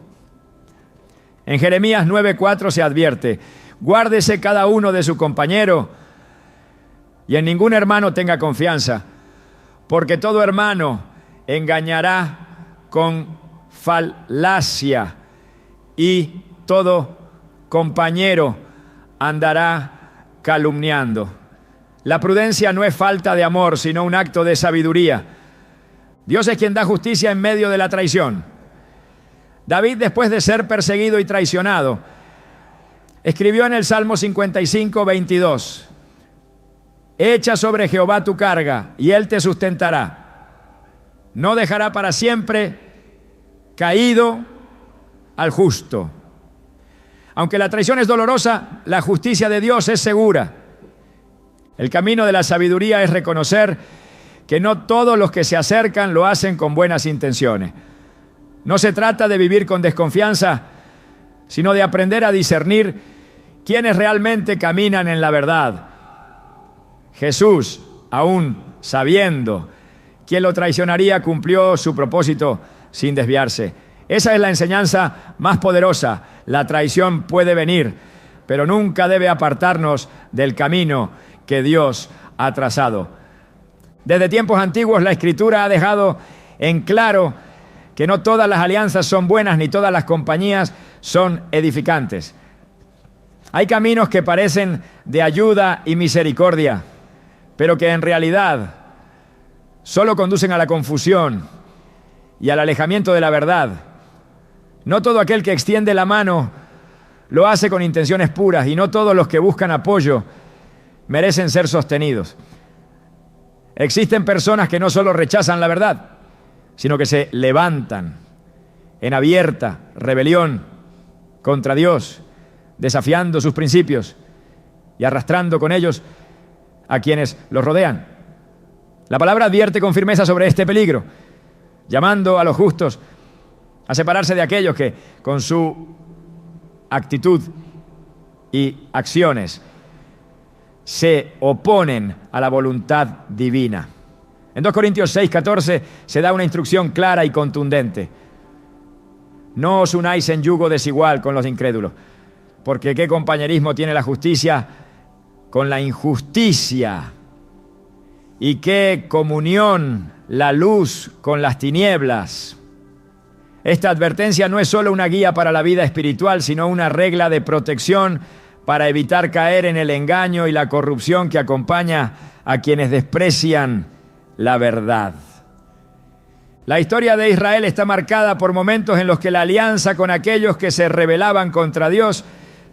En Jeremías 9:4 se advierte: guárdese cada uno de su compañero y en ningún hermano tenga confianza, porque todo hermano engañará con falacia y todo compañero andará calumniando. La prudencia no es falta de amor, sino un acto de sabiduría. Dios es quien da justicia en medio de la traición. David, después de ser perseguido y traicionado, escribió en el Salmo 55, 22: echa sobre Jehová tu carga y él te sustentará. No dejará para siempre caído al justo. Aunque la traición es dolorosa, la justicia de Dios es segura. El camino de la sabiduría es reconocer que no todos los que se acercan lo hacen con buenas intenciones. No se trata de vivir con desconfianza, sino de aprender a discernir quiénes realmente caminan en la verdad. Jesús, aún sabiendo quién lo traicionaría, cumplió su propósito sin desviarse. Esa es la enseñanza más poderosa. La traición puede venir, pero nunca debe apartarnos del camino que Dios ha trazado. Desde tiempos antiguos, la Escritura ha dejado en claro que no todas las alianzas son buenas, ni todas las compañías son edificantes. Hay caminos que parecen de ayuda y misericordia, pero que en realidad solo conducen a la confusión y al alejamiento de la verdad. No todo aquel que extiende la mano lo hace con intenciones puras, y no todos los que buscan apoyo merecen ser sostenidos. Existen personas que no solo rechazan la verdad, sino que se levantan en abierta rebelión contra Dios, desafiando sus principios y arrastrando con ellos a quienes los rodean. La palabra advierte con firmeza sobre este peligro, llamando a los justos a separarse de aquellos que, con su actitud y acciones, se oponen a la voluntad divina. En 2 Corintios 6:14 se da una instrucción clara y contundente: no os unáis en yugo desigual con los incrédulos, porque ¿qué compañerismo tiene la justicia con la injusticia? ¿Y qué comunión la luz con las tinieblas? Esta advertencia no es solo una guía para la vida espiritual, sino una regla de protección para evitar caer en el engaño y la corrupción que acompaña a quienes desprecian la verdad. La historia de Israel está marcada por momentos en los que la alianza con aquellos que se rebelaban contra Dios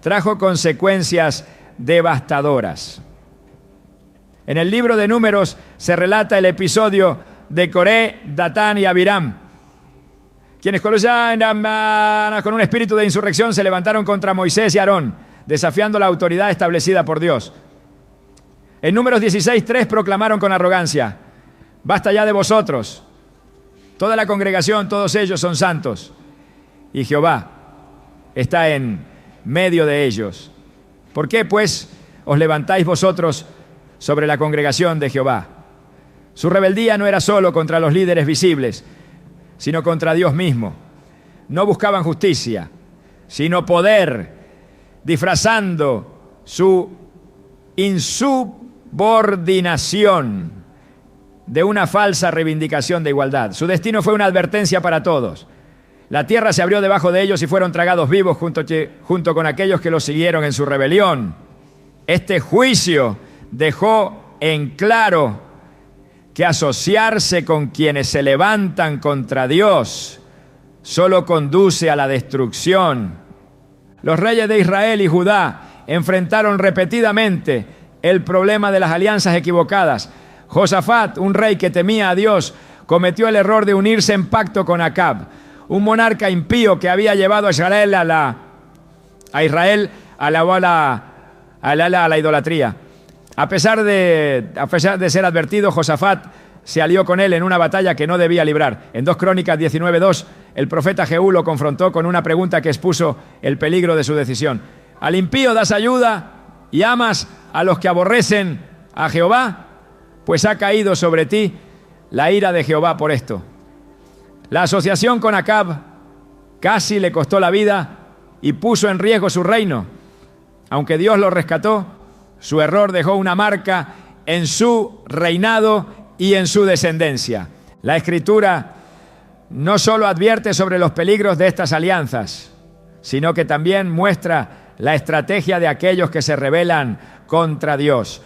trajo consecuencias devastadoras. En el libro de Números se relata el episodio de Coré, Datán y Abiram, quienes con un espíritu de insurrección se levantaron contra Moisés y Aarón, desafiando la autoridad establecida por Dios. En Números 16:3 proclamaron con arrogancia: basta ya de vosotros, toda la congregación, todos ellos son santos, y Jehová está en medio de ellos. ¿Por qué, pues, os levantáis vosotros sobre la congregación de Jehová? Su rebeldía no era solo contra los líderes visibles, sino contra Dios mismo. No buscaban justicia, sino poder, disfrazando su insubordinación de una falsa reivindicación de igualdad. Su destino fue una advertencia para todos. La tierra se abrió debajo de ellos y fueron tragados vivos junto con aquellos que los siguieron en su rebelión. Este juicio dejó en claro que asociarse con quienes se levantan contra Dios solo conduce a la destrucción. Los reyes de Israel y Judá enfrentaron repetidamente el problema de las alianzas equivocadas. Josafat, un rey que temía a Dios, cometió el error de unirse en pacto con Acab, un monarca impío que había llevado a Israel a la idolatría. A pesar de ser advertido, Josafat se alió con él en una batalla que no debía librar. En 2 Crónicas 19:2, el profeta Jehú lo confrontó con una pregunta que expuso el peligro de su decisión. ¿Al impío das ayuda y amas a los que aborrecen a Jehová? Pues ha caído sobre ti la ira de Jehová por esto. La asociación con Acab casi le costó la vida y puso en riesgo su reino. Aunque Dios lo rescató, su error dejó una marca en su reinado y en su descendencia. La Escritura no solo advierte sobre los peligros de estas alianzas, sino que también muestra la estrategia de aquellos que se rebelan contra Dios.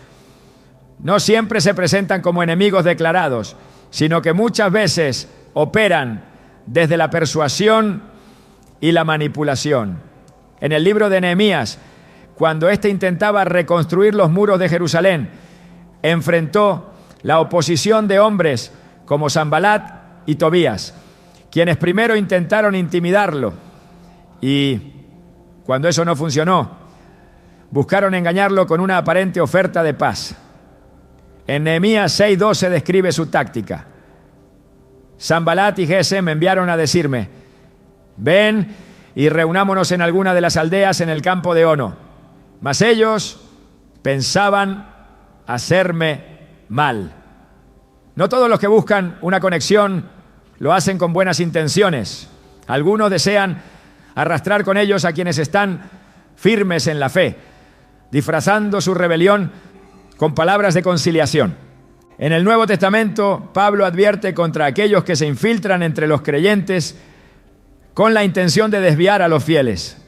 No siempre se presentan como enemigos declarados, sino que muchas veces operan desde la persuasión y la manipulación. En el libro de Nehemías, cuando éste intentaba reconstruir los muros de Jerusalén, enfrentó la oposición de hombres como Sanbalat y Tobías, quienes primero intentaron intimidarlo y, cuando eso no funcionó, buscaron engañarlo con una aparente oferta de paz. En Nehemías 6:12 describe su táctica. Sanbalat y Gesem me enviaron a decirme: ven y reunámonos en alguna de las aldeas en el campo de Ono. Mas ellos pensaban hacerme mal. No todos los que buscan una conexión lo hacen con buenas intenciones. Algunos desean arrastrar con ellos a quienes están firmes en la fe, disfrazando su rebelión con palabras de conciliación. En el Nuevo Testamento, Pablo advierte contra aquellos que se infiltran entre los creyentes con la intención de desviar a los fieles.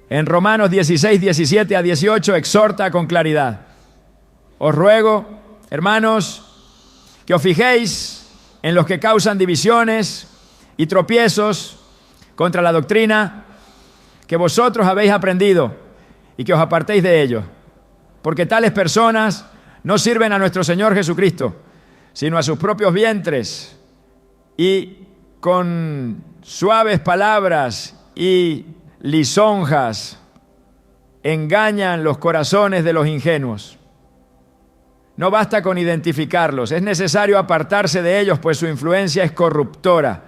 En Romanos 16, 17 a 18 exhorta con claridad: os ruego, hermanos, que os fijéis en los que causan divisiones y tropiezos contra la doctrina que vosotros habéis aprendido y que os apartéis de ellos, porque tales personas no sirven a nuestro Señor Jesucristo, sino a sus propios vientres, y con suaves palabras y lisonjas engañan los corazones de los ingenuos. No basta con identificarlos, es necesario apartarse de ellos, pues su influencia es corruptora.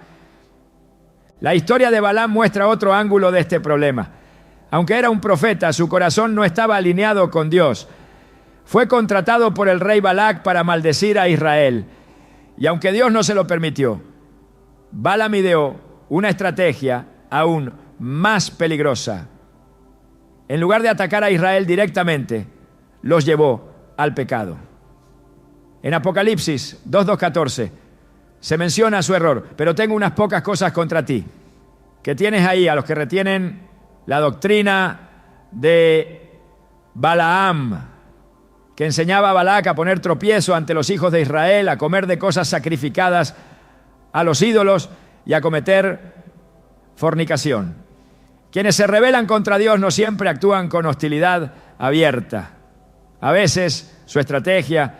La historia de Balaam muestra otro ángulo de este problema. Aunque era un profeta, su corazón no estaba alineado con Dios. Fue contratado por el rey Balac para maldecir a Israel. Y aunque Dios no se lo permitió, Balaam ideó una estrategia aún más peligrosa. En lugar de atacar a Israel directamente, los llevó al pecado. En Apocalipsis 2:14 se menciona su error: pero tengo unas pocas cosas contra ti, que tienes ahí a los que retienen la doctrina de Balaam, que enseñaba a Balac a poner tropiezo ante los hijos de Israel, a comer de cosas sacrificadas a los ídolos y a cometer fornicación. Quienes se rebelan contra Dios no siempre actúan con hostilidad abierta. A veces su estrategia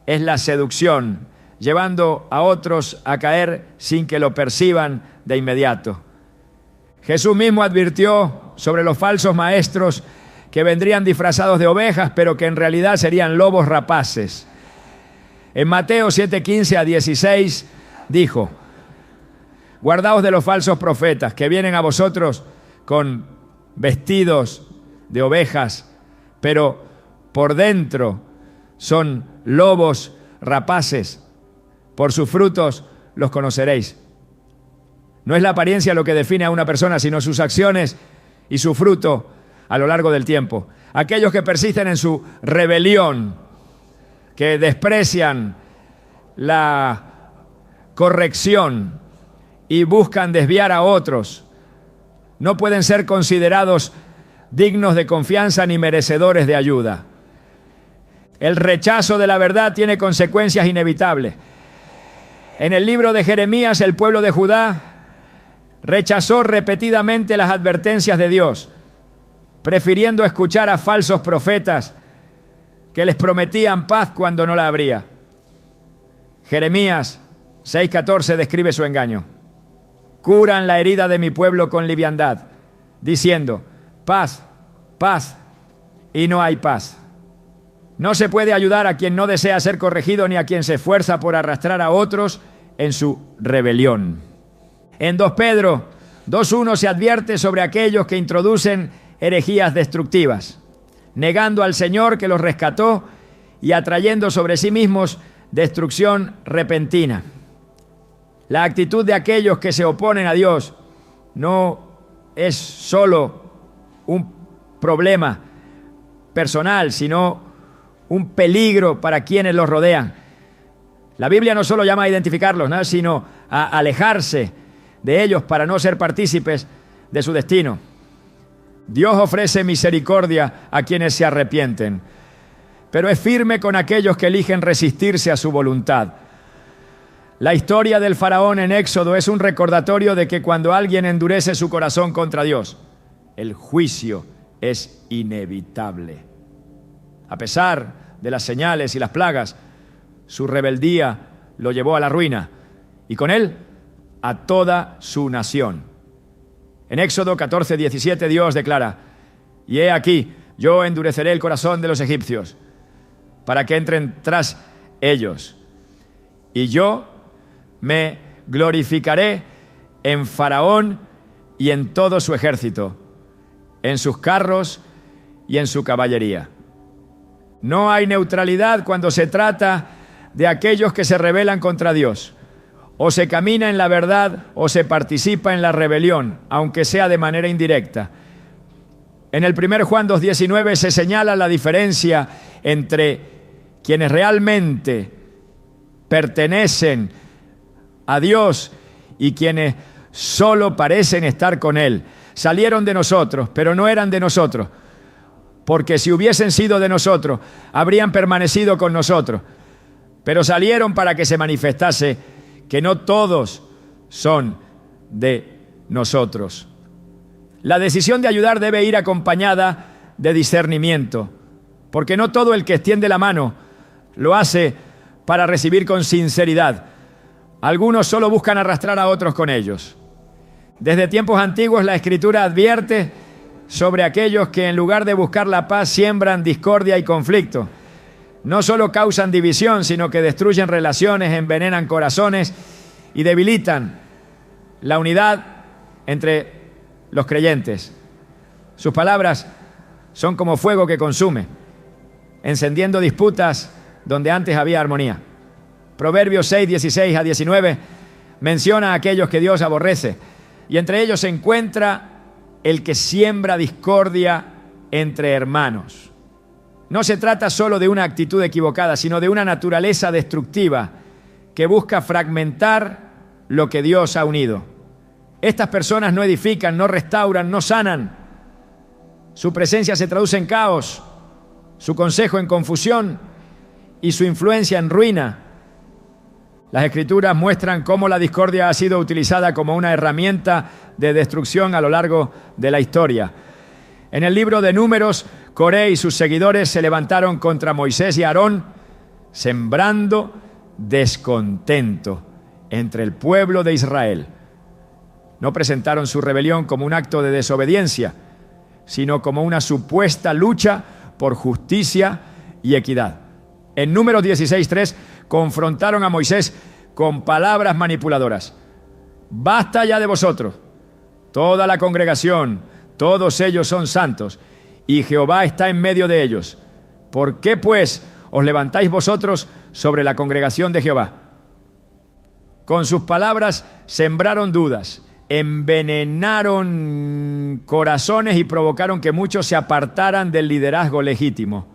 es la seducción, llevando a otros a caer sin que lo perciban de inmediato. Jesús mismo advirtió sobre los falsos maestros que vendrían disfrazados de ovejas, pero que en realidad serían lobos rapaces. En Mateo 7:15 a 16 dijo: guardaos de los falsos profetas que vienen a vosotros con vestidos de ovejas, pero por dentro son lobos rapaces. Por sus frutos los conoceréis. No es la apariencia lo que define a una persona, sino sus acciones y su fruto a lo largo del tiempo. Aquellos que persisten en su rebelión, que desprecian la corrección y buscan desviar a otros, no pueden ser considerados dignos de confianza ni merecedores de ayuda. El rechazo de la verdad tiene consecuencias inevitables. En el libro de Jeremías, el pueblo de Judá rechazó repetidamente las advertencias de Dios, prefiriendo escuchar a falsos profetas que les prometían paz cuando no la habría. Jeremías 6:14 describe su engaño. Curan la herida de mi pueblo con liviandad, diciendo: paz, paz, y no hay paz. No se puede ayudar a quien no desea ser corregido, ni a quien se esfuerza por arrastrar a otros en su rebelión. En 2 Pedro 2:1 se advierte sobre aquellos que introducen herejías destructivas, negando al Señor que los rescató y atrayendo sobre sí mismos destrucción repentina. La actitud de aquellos que se oponen a Dios no es solo un problema personal, sino un peligro para quienes los rodean. La Biblia no solo llama a identificarlos, ¿no?, sino a alejarse de ellos para no ser partícipes de su destino. Dios ofrece misericordia a quienes se arrepienten, pero es firme con aquellos que eligen resistirse a su voluntad. La historia del faraón en Éxodo es un recordatorio de que cuando alguien endurece su corazón contra Dios, el juicio es inevitable. A pesar de las señales y las plagas, su rebeldía lo llevó a la ruina, y con él a toda su nación. En Éxodo 14:17 Dios declara: y he aquí, yo endureceré el corazón de los egipcios, para que entren tras ellos, y yo me glorificaré en Faraón y en todo su ejército, en sus carros y en su caballería. No hay neutralidad cuando se trata de aquellos que se rebelan contra Dios. O se camina en la verdad o se participa en la rebelión, aunque sea de manera indirecta. En el 1 Juan 2:19 se señala la diferencia entre quienes realmente pertenecen a Dios y quienes solo parecen estar con Él. Salieron de nosotros, pero no eran de nosotros, porque si hubiesen sido de nosotros, habrían permanecido con nosotros. Pero salieron para que se manifestase que no todos son de nosotros. La decisión de ayudar debe ir acompañada de discernimiento, porque no todo el que extiende la mano lo hace para recibir con sinceridad. Algunos solo buscan arrastrar a otros con ellos. Desde tiempos antiguos la Escritura advierte sobre aquellos que en lugar de buscar la paz siembran discordia y conflicto. No solo causan división, sino que destruyen relaciones, envenenan corazones y debilitan la unidad entre los creyentes. Sus palabras son como fuego que consume, encendiendo disputas donde antes había armonía. Proverbios 6:16 a 19 menciona a aquellos que Dios aborrece, y entre ellos se encuentra el que siembra discordia entre hermanos. No se trata solo de una actitud equivocada, sino de una naturaleza destructiva que busca fragmentar lo que Dios ha unido. Estas personas no edifican, no restauran, no sanan, Su presencia se traduce en caos, su consejo en confusión y su influencia en ruina. Las Escrituras muestran cómo la discordia ha sido utilizada como una herramienta de destrucción a lo largo de la historia. En el libro de Números, Coré y sus seguidores se levantaron contra Moisés y Aarón, sembrando descontento entre el pueblo de Israel. No presentaron su rebelión como un acto de desobediencia, sino como una supuesta lucha por justicia y equidad. En Números 16:3 confrontaron a Moisés con palabras manipuladoras. Basta ya de vosotros, toda la congregación, todos ellos son santos, y Jehová está en medio de ellos. ¿Por qué pues os levantáis vosotros sobre la congregación de Jehová? Con sus palabras sembraron dudas, envenenaron corazones y provocaron que muchos se apartaran del liderazgo legítimo.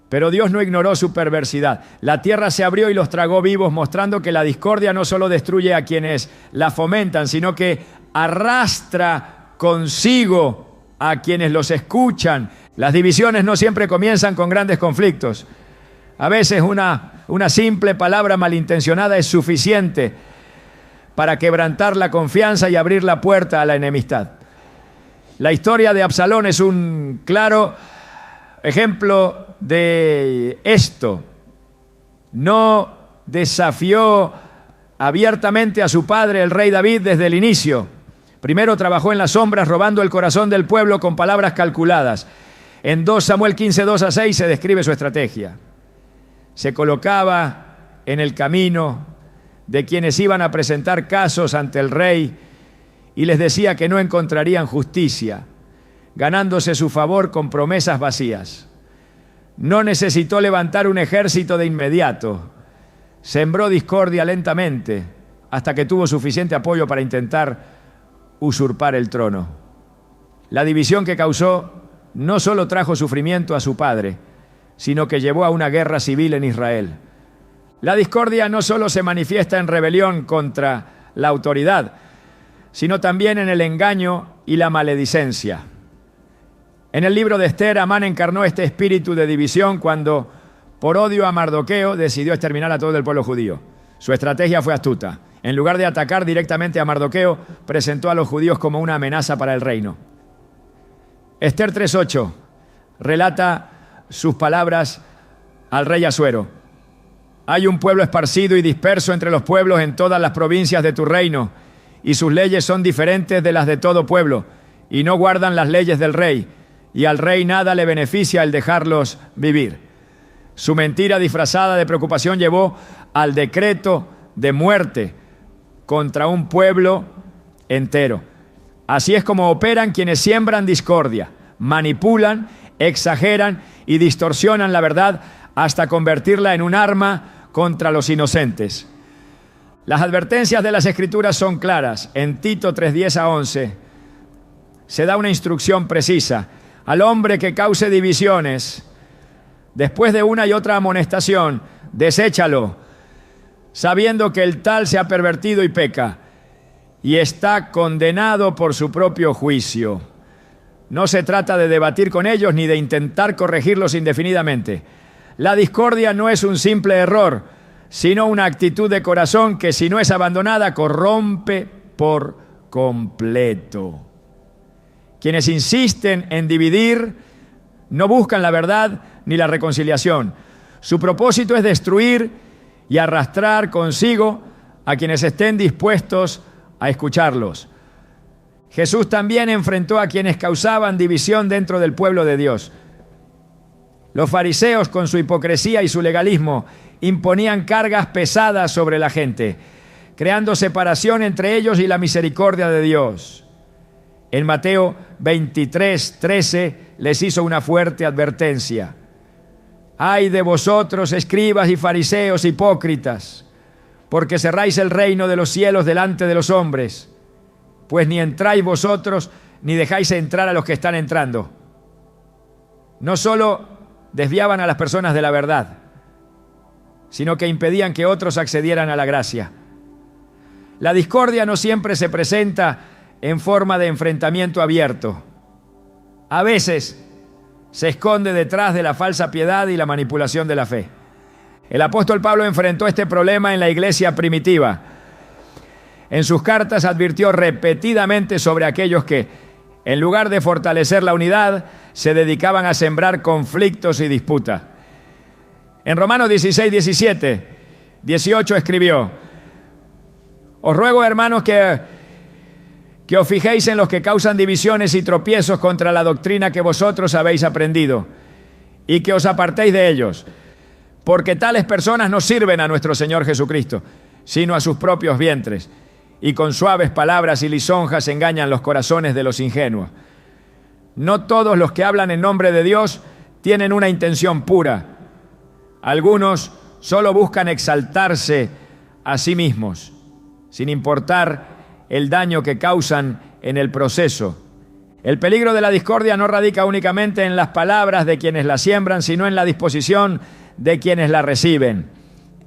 Pero Dios no ignoró su perversidad. La tierra se abrió y los tragó vivos, mostrando que la discordia no solo destruye a quienes la fomentan, sino que arrastra consigo a quienes los escuchan. Las divisiones no siempre comienzan con grandes conflictos. A veces una simple palabra malintencionada es suficiente para quebrantar la confianza y abrir la puerta a la enemistad. La historia de Absalón es un claro ejemplo de esto. No desafió abiertamente a su padre, el rey David, desde el inicio. Primero trabajó en las sombras, robando el corazón del pueblo con palabras calculadas. En 2 Samuel 15:2-6 se describe su estrategia. Se colocaba en el camino de quienes iban a presentar casos ante el rey y les decía que no encontrarían justicia, ganándose su favor con promesas vacías. No necesitó levantar un ejército de inmediato. Sembró discordia lentamente hasta que tuvo suficiente apoyo para intentar usurpar el trono. La división que causó no solo trajo sufrimiento a su padre, sino que llevó a una guerra civil en Israel. La discordia no solo se manifiesta en rebelión contra la autoridad, sino también en el engaño y la maledicencia. En el libro de Esther, Amán encarnó este espíritu de división cuando, por odio a Mardoqueo, decidió exterminar a todo el pueblo judío. Su estrategia fue astuta. En lugar de atacar directamente a Mardoqueo, presentó a los judíos como una amenaza para el reino. Esther 3:8 relata sus palabras al rey Asuero. Hay un pueblo esparcido y disperso entre los pueblos en todas las provincias de tu reino, y sus leyes son diferentes de las de todo pueblo, y no guardan las leyes del rey, y al rey nada le beneficia el dejarlos vivir. Su mentira disfrazada de preocupación llevó al decreto de muerte contra un pueblo entero. Así es como operan quienes siembran discordia, manipulan, exageran y distorsionan la verdad hasta convertirla en un arma contra los inocentes. Las advertencias de las Escrituras son claras. En Tito 3:10-11 se da una instrucción precisa. Al hombre que cause divisiones, después de una y otra amonestación, deséchalo, sabiendo que el tal se ha pervertido y peca, y está condenado por su propio juicio. No se trata de debatir con ellos ni de intentar corregirlos indefinidamente. La discordia no es un simple error, sino una actitud de corazón que, si no es abandonada, corrompe por completo. Quienes insisten en dividir no buscan la verdad ni la reconciliación. Su propósito es destruir y arrastrar consigo a quienes estén dispuestos a escucharlos. Jesús también enfrentó a quienes causaban división dentro del pueblo de Dios. Los fariseos, con su hipocresía y su legalismo, imponían cargas pesadas sobre la gente, creando separación entre ellos y la misericordia de Dios. En Mateo 23:13 les hizo una fuerte advertencia. ¡Ay de vosotros, escribas y fariseos hipócritas! Porque cerráis el reino de los cielos delante de los hombres, pues ni entráis vosotros, ni dejáis entrar a los que están entrando. No solo desviaban a las personas de la verdad, sino que impedían que otros accedieran a la gracia. La discordia no siempre se presenta en forma de enfrentamiento abierto. a veces se esconde detrás de la falsa piedad y la manipulación de la fe. El apóstol Pablo enfrentó este problema en la iglesia primitiva. En sus cartas advirtió repetidamente sobre aquellos que, en lugar de fortalecer la unidad, se dedicaban a sembrar conflictos y disputas. En Romanos 16, 17, 18 escribió: os ruego, hermanos, que os fijéis en los que causan divisiones y tropiezos contra la doctrina que vosotros habéis aprendido, y que os apartéis de ellos, porque tales personas no sirven a nuestro Señor Jesucristo, sino a sus propios vientres, y con suaves palabras y lisonjas engañan los corazones de los ingenuos. No todos los que hablan en nombre de Dios tienen una intención pura. Algunos solo buscan exaltarse a sí mismos, sin importar el daño que causan en el proceso. El peligro de la discordia no radica únicamente en las palabras de quienes la siembran, sino en la disposición de quienes la reciben.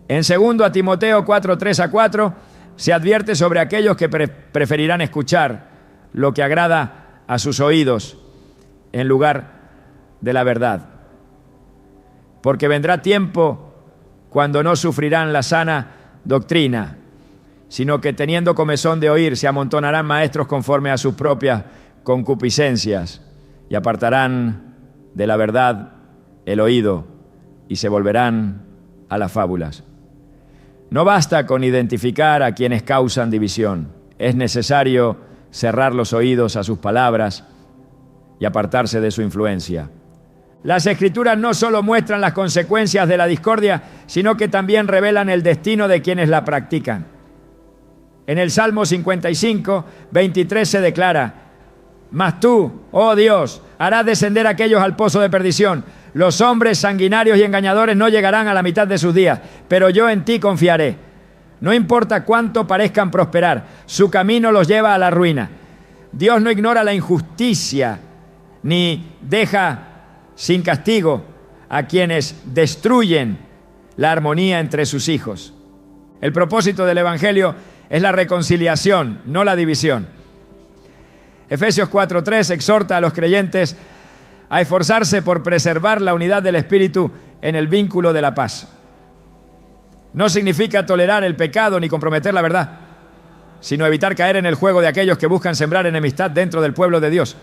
En 2 Timoteo 4, 3-4 se advierte sobre aquellos que preferirán escuchar lo que agrada a sus oídos en lugar de la verdad. Porque vendrá tiempo cuando no sufrirán la sana doctrina, sino que teniendo comezón de oír se amontonarán maestros conforme a sus propias concupiscencias y apartarán de la verdad el oído y se volverán a las fábulas. No basta con identificar a quienes causan división. Es necesario cerrar los oídos a sus palabras y apartarse de su influencia. Las Escrituras no solo muestran las consecuencias de la discordia, sino que también revelan el destino de quienes la practican. En el Salmo 55, 23 se declara: mas tú, oh Dios, harás descender a aquellos al pozo de perdición. Los hombres sanguinarios y engañadores no llegarán a la mitad de sus días, pero yo en ti confiaré. No importa cuánto parezcan prosperar, su camino los lleva a la ruina. Dios no ignora la injusticia, ni deja sin castigo a quienes destruyen la armonía entre sus hijos. El propósito del Evangelio es la reconciliación, no la división. Efesios 4:3 exhorta a los creyentes a esforzarse por preservar la unidad del Espíritu en el vínculo de la paz. No significa tolerar el pecado ni comprometer la verdad, sino evitar caer en el juego de aquellos que buscan sembrar enemistad dentro del pueblo de Dios.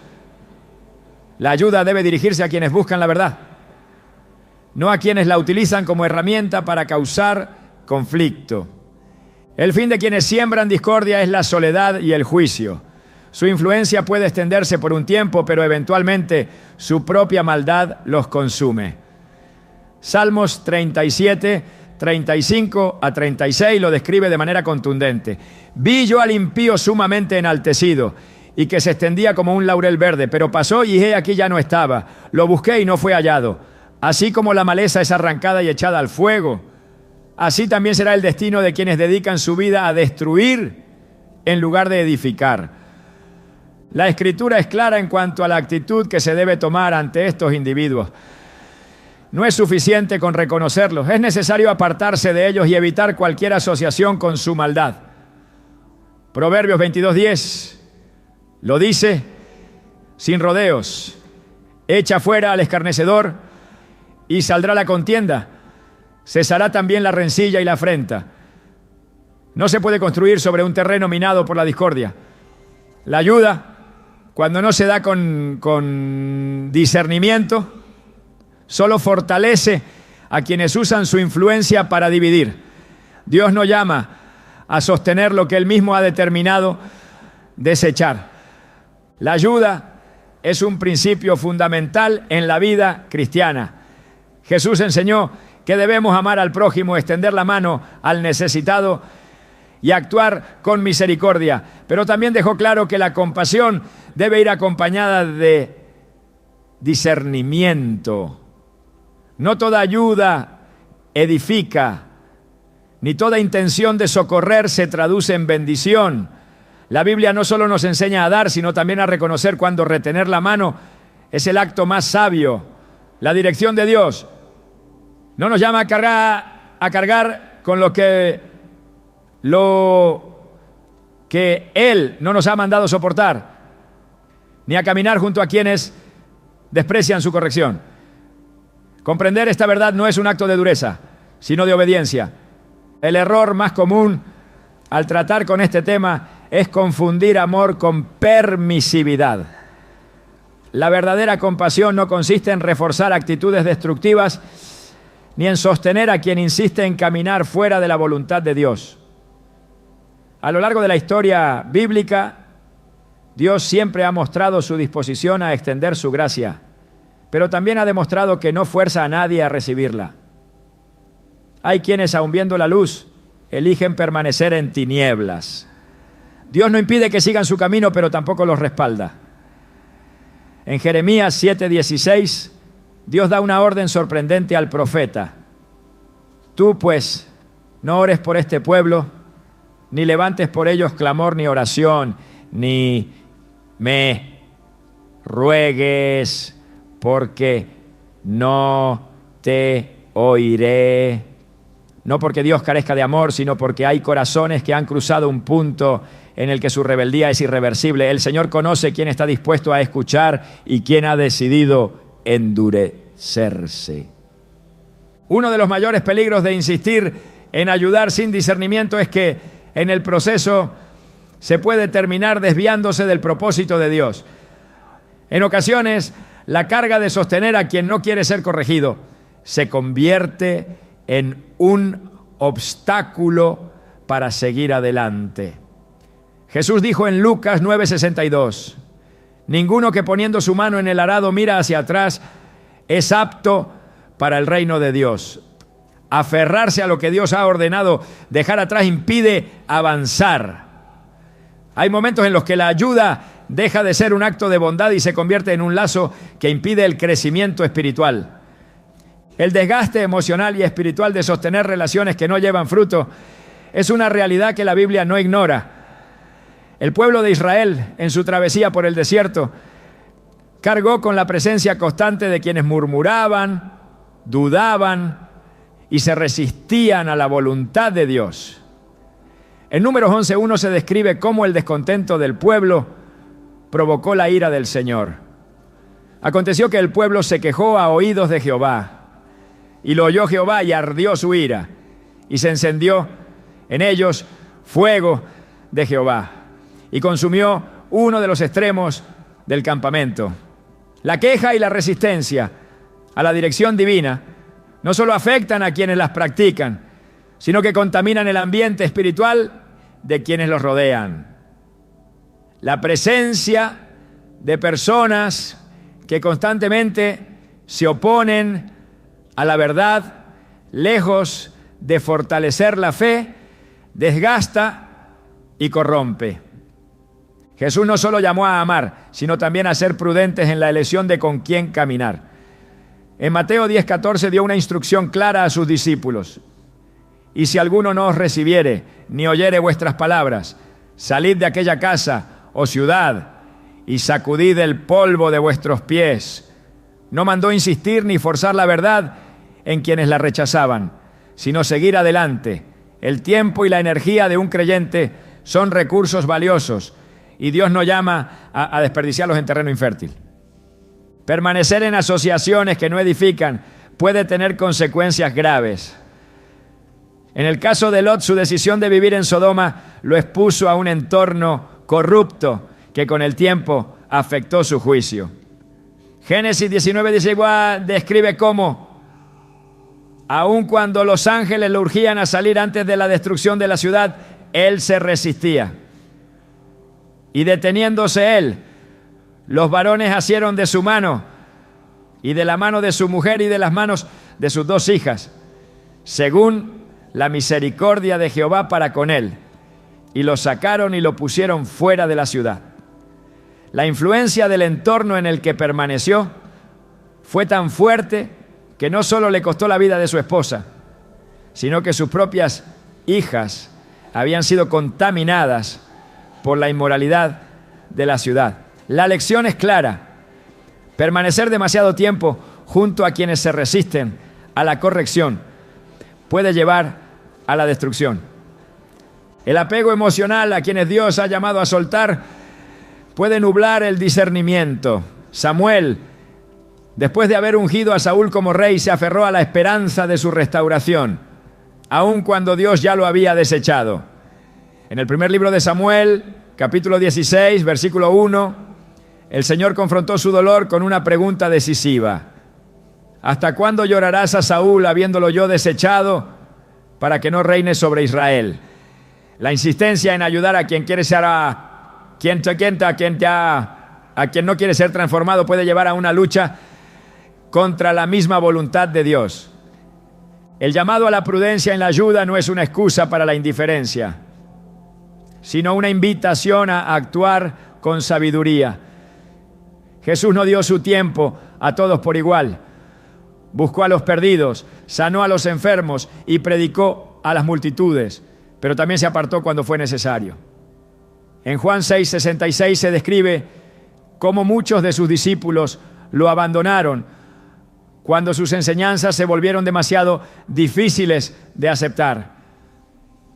La ayuda debe dirigirse a quienes buscan la verdad, no a quienes la utilizan como herramienta para causar conflicto. El fin de quienes siembran discordia es la soledad y el juicio. Su influencia puede extenderse por un tiempo, pero eventualmente su propia maldad los consume. Salmos 37, 35-36 lo describe de manera contundente. Vi yo al impío sumamente enaltecido, y que se extendía como un laurel verde, pero pasó y he aquí ya no estaba. Lo busqué y no fue hallado. Así como la maleza es arrancada y echada al fuego, así también será el destino de quienes dedican su vida a destruir en lugar de edificar. La Escritura es clara en cuanto a la actitud que se debe tomar ante estos individuos. No es suficiente con reconocerlos, es necesario apartarse de ellos y evitar cualquier asociación con su maldad. Proverbios 22:10 lo dice sin rodeos: echa fuera al escarnecedor y saldrá la contienda, cesará también la rencilla y la afrenta. No se puede construir sobre un terreno minado por la discordia. La ayuda, cuando no se da con discernimiento, solo fortalece a quienes usan su influencia para dividir. Dios no llama a sostener lo que Él mismo ha determinado desechar. La ayuda es un principio fundamental en la vida cristiana. Jesús enseñó que debemos amar al prójimo, extender la mano al necesitado y actuar con misericordia. Pero también dejó claro que la compasión debe ir acompañada de discernimiento. No toda ayuda edifica, ni toda intención de socorrer se traduce en bendición. La Biblia no solo nos enseña a dar, sino también a reconocer cuando retener la mano es el acto más sabio. La dirección de Dios no nos llama a cargar con lo que Él no nos ha mandado soportar, ni a caminar junto a quienes desprecian su corrección. Comprender esta verdad no es un acto de dureza, sino de obediencia. El error más común al tratar con este tema es confundir amor con permisividad. La verdadera compasión no consiste en reforzar actitudes destructivas ni en sostener a quien insiste en caminar fuera de la voluntad de Dios. A lo largo de la historia bíblica, Dios siempre ha mostrado su disposición a extender su gracia, pero también ha demostrado que no fuerza a nadie a recibirla. Hay quienes, aun viendo la luz, eligen permanecer en tinieblas. Dios no impide que sigan su camino, pero tampoco los respalda. En Jeremías 7:16, Dios da una orden sorprendente al profeta. Tú, pues, no ores por este pueblo, ni levantes por ellos clamor ni oración, ni me ruegues, porque no te oiré. No porque Dios carezca de amor, sino porque hay corazones que han cruzado un punto en el que su rebeldía es irreversible. El Señor conoce quién está dispuesto a escuchar y quién ha decidido endurecerse. Uno de los mayores peligros de insistir en ayudar sin discernimiento es que en el proceso se puede terminar desviándose del propósito de Dios. En ocasiones, la carga de sostener a quien no quiere ser corregido se convierte en un obstáculo para seguir adelante. Jesús dijo en Lucas 9:62, ninguno que poniendo su mano en el arado mira hacia atrás es apto para el reino de Dios. Aferrarse a lo que Dios ha ordenado dejar atrás impide avanzar. Hay momentos en los que la ayuda deja de ser un acto de bondad y se convierte en un lazo que impide el crecimiento espiritual. El desgaste emocional y espiritual de sostener relaciones que no llevan fruto es una realidad que la Biblia no ignora. El pueblo de Israel, en su travesía por el desierto, cargó con la presencia constante de quienes murmuraban, dudaban y se resistían a la voluntad de Dios. En Números 11:1 se describe cómo el descontento del pueblo provocó la ira del Señor. Aconteció que el pueblo se quejó a oídos de Jehová, y lo oyó Jehová y ardió su ira, y se encendió en ellos fuego de Jehová, y consumió uno de los extremos del campamento. La queja y la resistencia a la dirección divina no solo afectan a quienes las practican, sino que contaminan el ambiente espiritual de quienes los rodean. La presencia de personas que constantemente se oponen a la verdad, lejos de fortalecer la fe, desgasta y corrompe. Jesús no solo llamó a amar, sino también a ser prudentes en la elección de con quién caminar. En Mateo 10:14 dio una instrucción clara a sus discípulos. Y si alguno no os recibiere, ni oyere vuestras palabras, salid de aquella casa o ciudad y sacudid el polvo de vuestros pies. No mandó insistir ni forzar la verdad en quienes la rechazaban, sino seguir adelante. El tiempo y la energía de un creyente son recursos valiosos y Dios no llama a desperdiciarlos en terreno infértil. Permanecer en asociaciones que no edifican puede tener consecuencias graves. En el caso de Lot, su decisión de vivir en Sodoma lo expuso a un entorno corrupto que con el tiempo afectó su juicio. Génesis 19:16 describe cómo, aun cuando los ángeles lo urgían a salir antes de la destrucción de la ciudad, él se resistía. Y deteniéndose él, los varones asieron de su mano y de la mano de su mujer y de las manos de sus 2 hijas, según la misericordia de Jehová para con él, y lo sacaron y lo pusieron fuera de la ciudad. La influencia del entorno en el que permaneció fue tan fuerte que no solo le costó la vida de su esposa, sino que sus propias hijas habían sido contaminadas por la inmoralidad de la ciudad. La lección es clara: permanecer demasiado tiempo junto a quienes se resisten a la corrección puede llevar a la destrucción. El apego emocional a quienes Dios ha llamado a soltar puede nublar el discernimiento. Samuel Después de haber ungido a Saúl como rey, se aferró a la esperanza de su restauración, aun cuando Dios ya lo había desechado. En el primer libro de Samuel, capítulo 16, versículo 1, el Señor confrontó su dolor con una pregunta decisiva. ¿Hasta cuándo llorarás a Saúl habiéndolo yo desechado para que no reine sobre Israel? La insistencia en ayudar a quien quiere ser a quien no quiere ser transformado puede llevar a una lucha contra la misma voluntad de Dios. El llamado a la prudencia en la ayuda no es una excusa para la indiferencia, sino una invitación a actuar con sabiduría. Jesús no dio su tiempo a todos por igual. Buscó a los perdidos, sanó a los enfermos y predicó a las multitudes, pero también se apartó cuando fue necesario. En Juan 6:66 se describe cómo muchos de sus discípulos lo abandonaron cuando sus enseñanzas se volvieron demasiado difíciles de aceptar.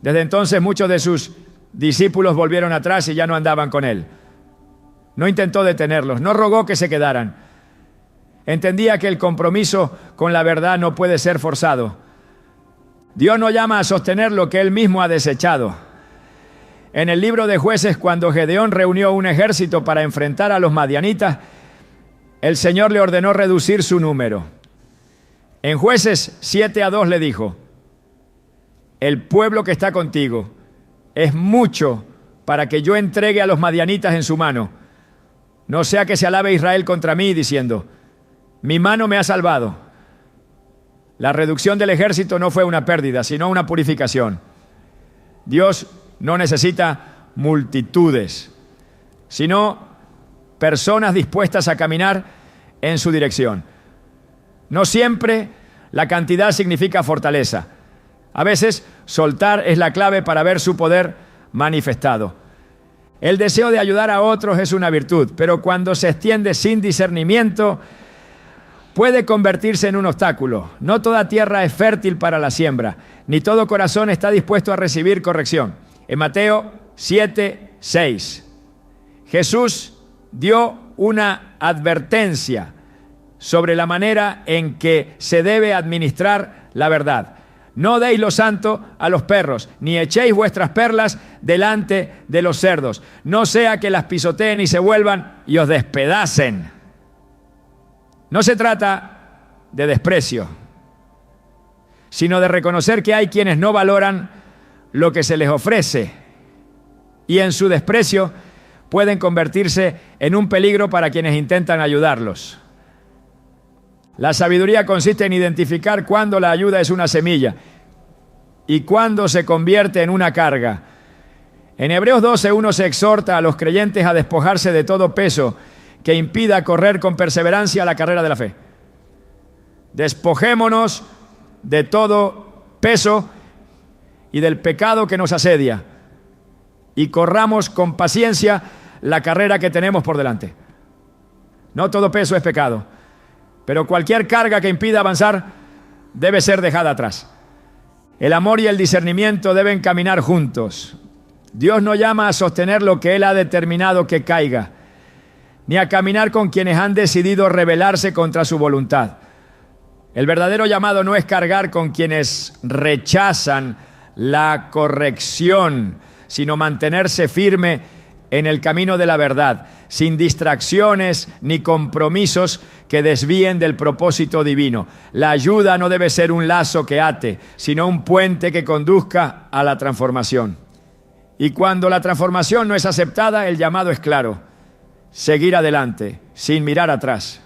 Desde entonces muchos de sus discípulos volvieron atrás y ya no andaban con él. No intentó detenerlos, no rogó que se quedaran. Entendía que el compromiso con la verdad no puede ser forzado. Dios no llama a sostener lo que él mismo ha desechado. En el libro de Jueces, cuando Gedeón reunió un ejército para enfrentar a los madianitas, el Señor le ordenó reducir su número. En Jueces 7:2 le dijo: el pueblo que está contigo es mucho para que yo entregue a los madianitas en su mano. No sea que se alabe Israel contra mí diciendo: mi mano me ha salvado. La reducción del ejército no fue una pérdida, sino una purificación. Dios no necesita multitudes, sino personas dispuestas a caminar en su dirección. No siempre la cantidad significa fortaleza. A veces soltar es la clave para ver su poder manifestado. El deseo de ayudar a otros es una virtud, pero cuando se extiende sin discernimiento, puede convertirse en un obstáculo. No toda tierra es fértil para la siembra, ni todo corazón está dispuesto a recibir corrección. En Mateo 7:6, Jesús dio una advertencia sobre la manera en que se debe administrar la verdad. No deis lo santo a los perros, ni echéis vuestras perlas delante de los cerdos, no sea que las pisoteen y se vuelvan y os despedacen. No se trata de desprecio, sino de reconocer que hay quienes no valoran lo que se les ofrece y en su desprecio pueden convertirse en un peligro para quienes intentan ayudarlos. La sabiduría consiste en identificar cuándo la ayuda es una semilla y cuándo se convierte en una carga. En Hebreos 12:1 se exhorta a los creyentes a despojarse de todo peso que impida correr con perseverancia la carrera de la fe. Despojémonos de todo peso y del pecado que nos asedia y corramos con paciencia la carrera que tenemos por delante. No todo peso es pecado, pero cualquier carga que impida avanzar debe ser dejada atrás. El amor y el discernimiento deben caminar juntos. Dios no llama a sostener lo que Él ha determinado que caiga, ni a caminar con quienes han decidido rebelarse contra su voluntad. El verdadero llamado no es cargar con quienes rechazan la corrección, sino mantenerse firme en el camino de la verdad, sin distracciones ni compromisos que desvíen del propósito divino. La ayuda no debe ser un lazo que ate, sino un puente que conduzca a la transformación. Y cuando la transformación no es aceptada, el llamado es claro: seguir adelante, sin mirar atrás.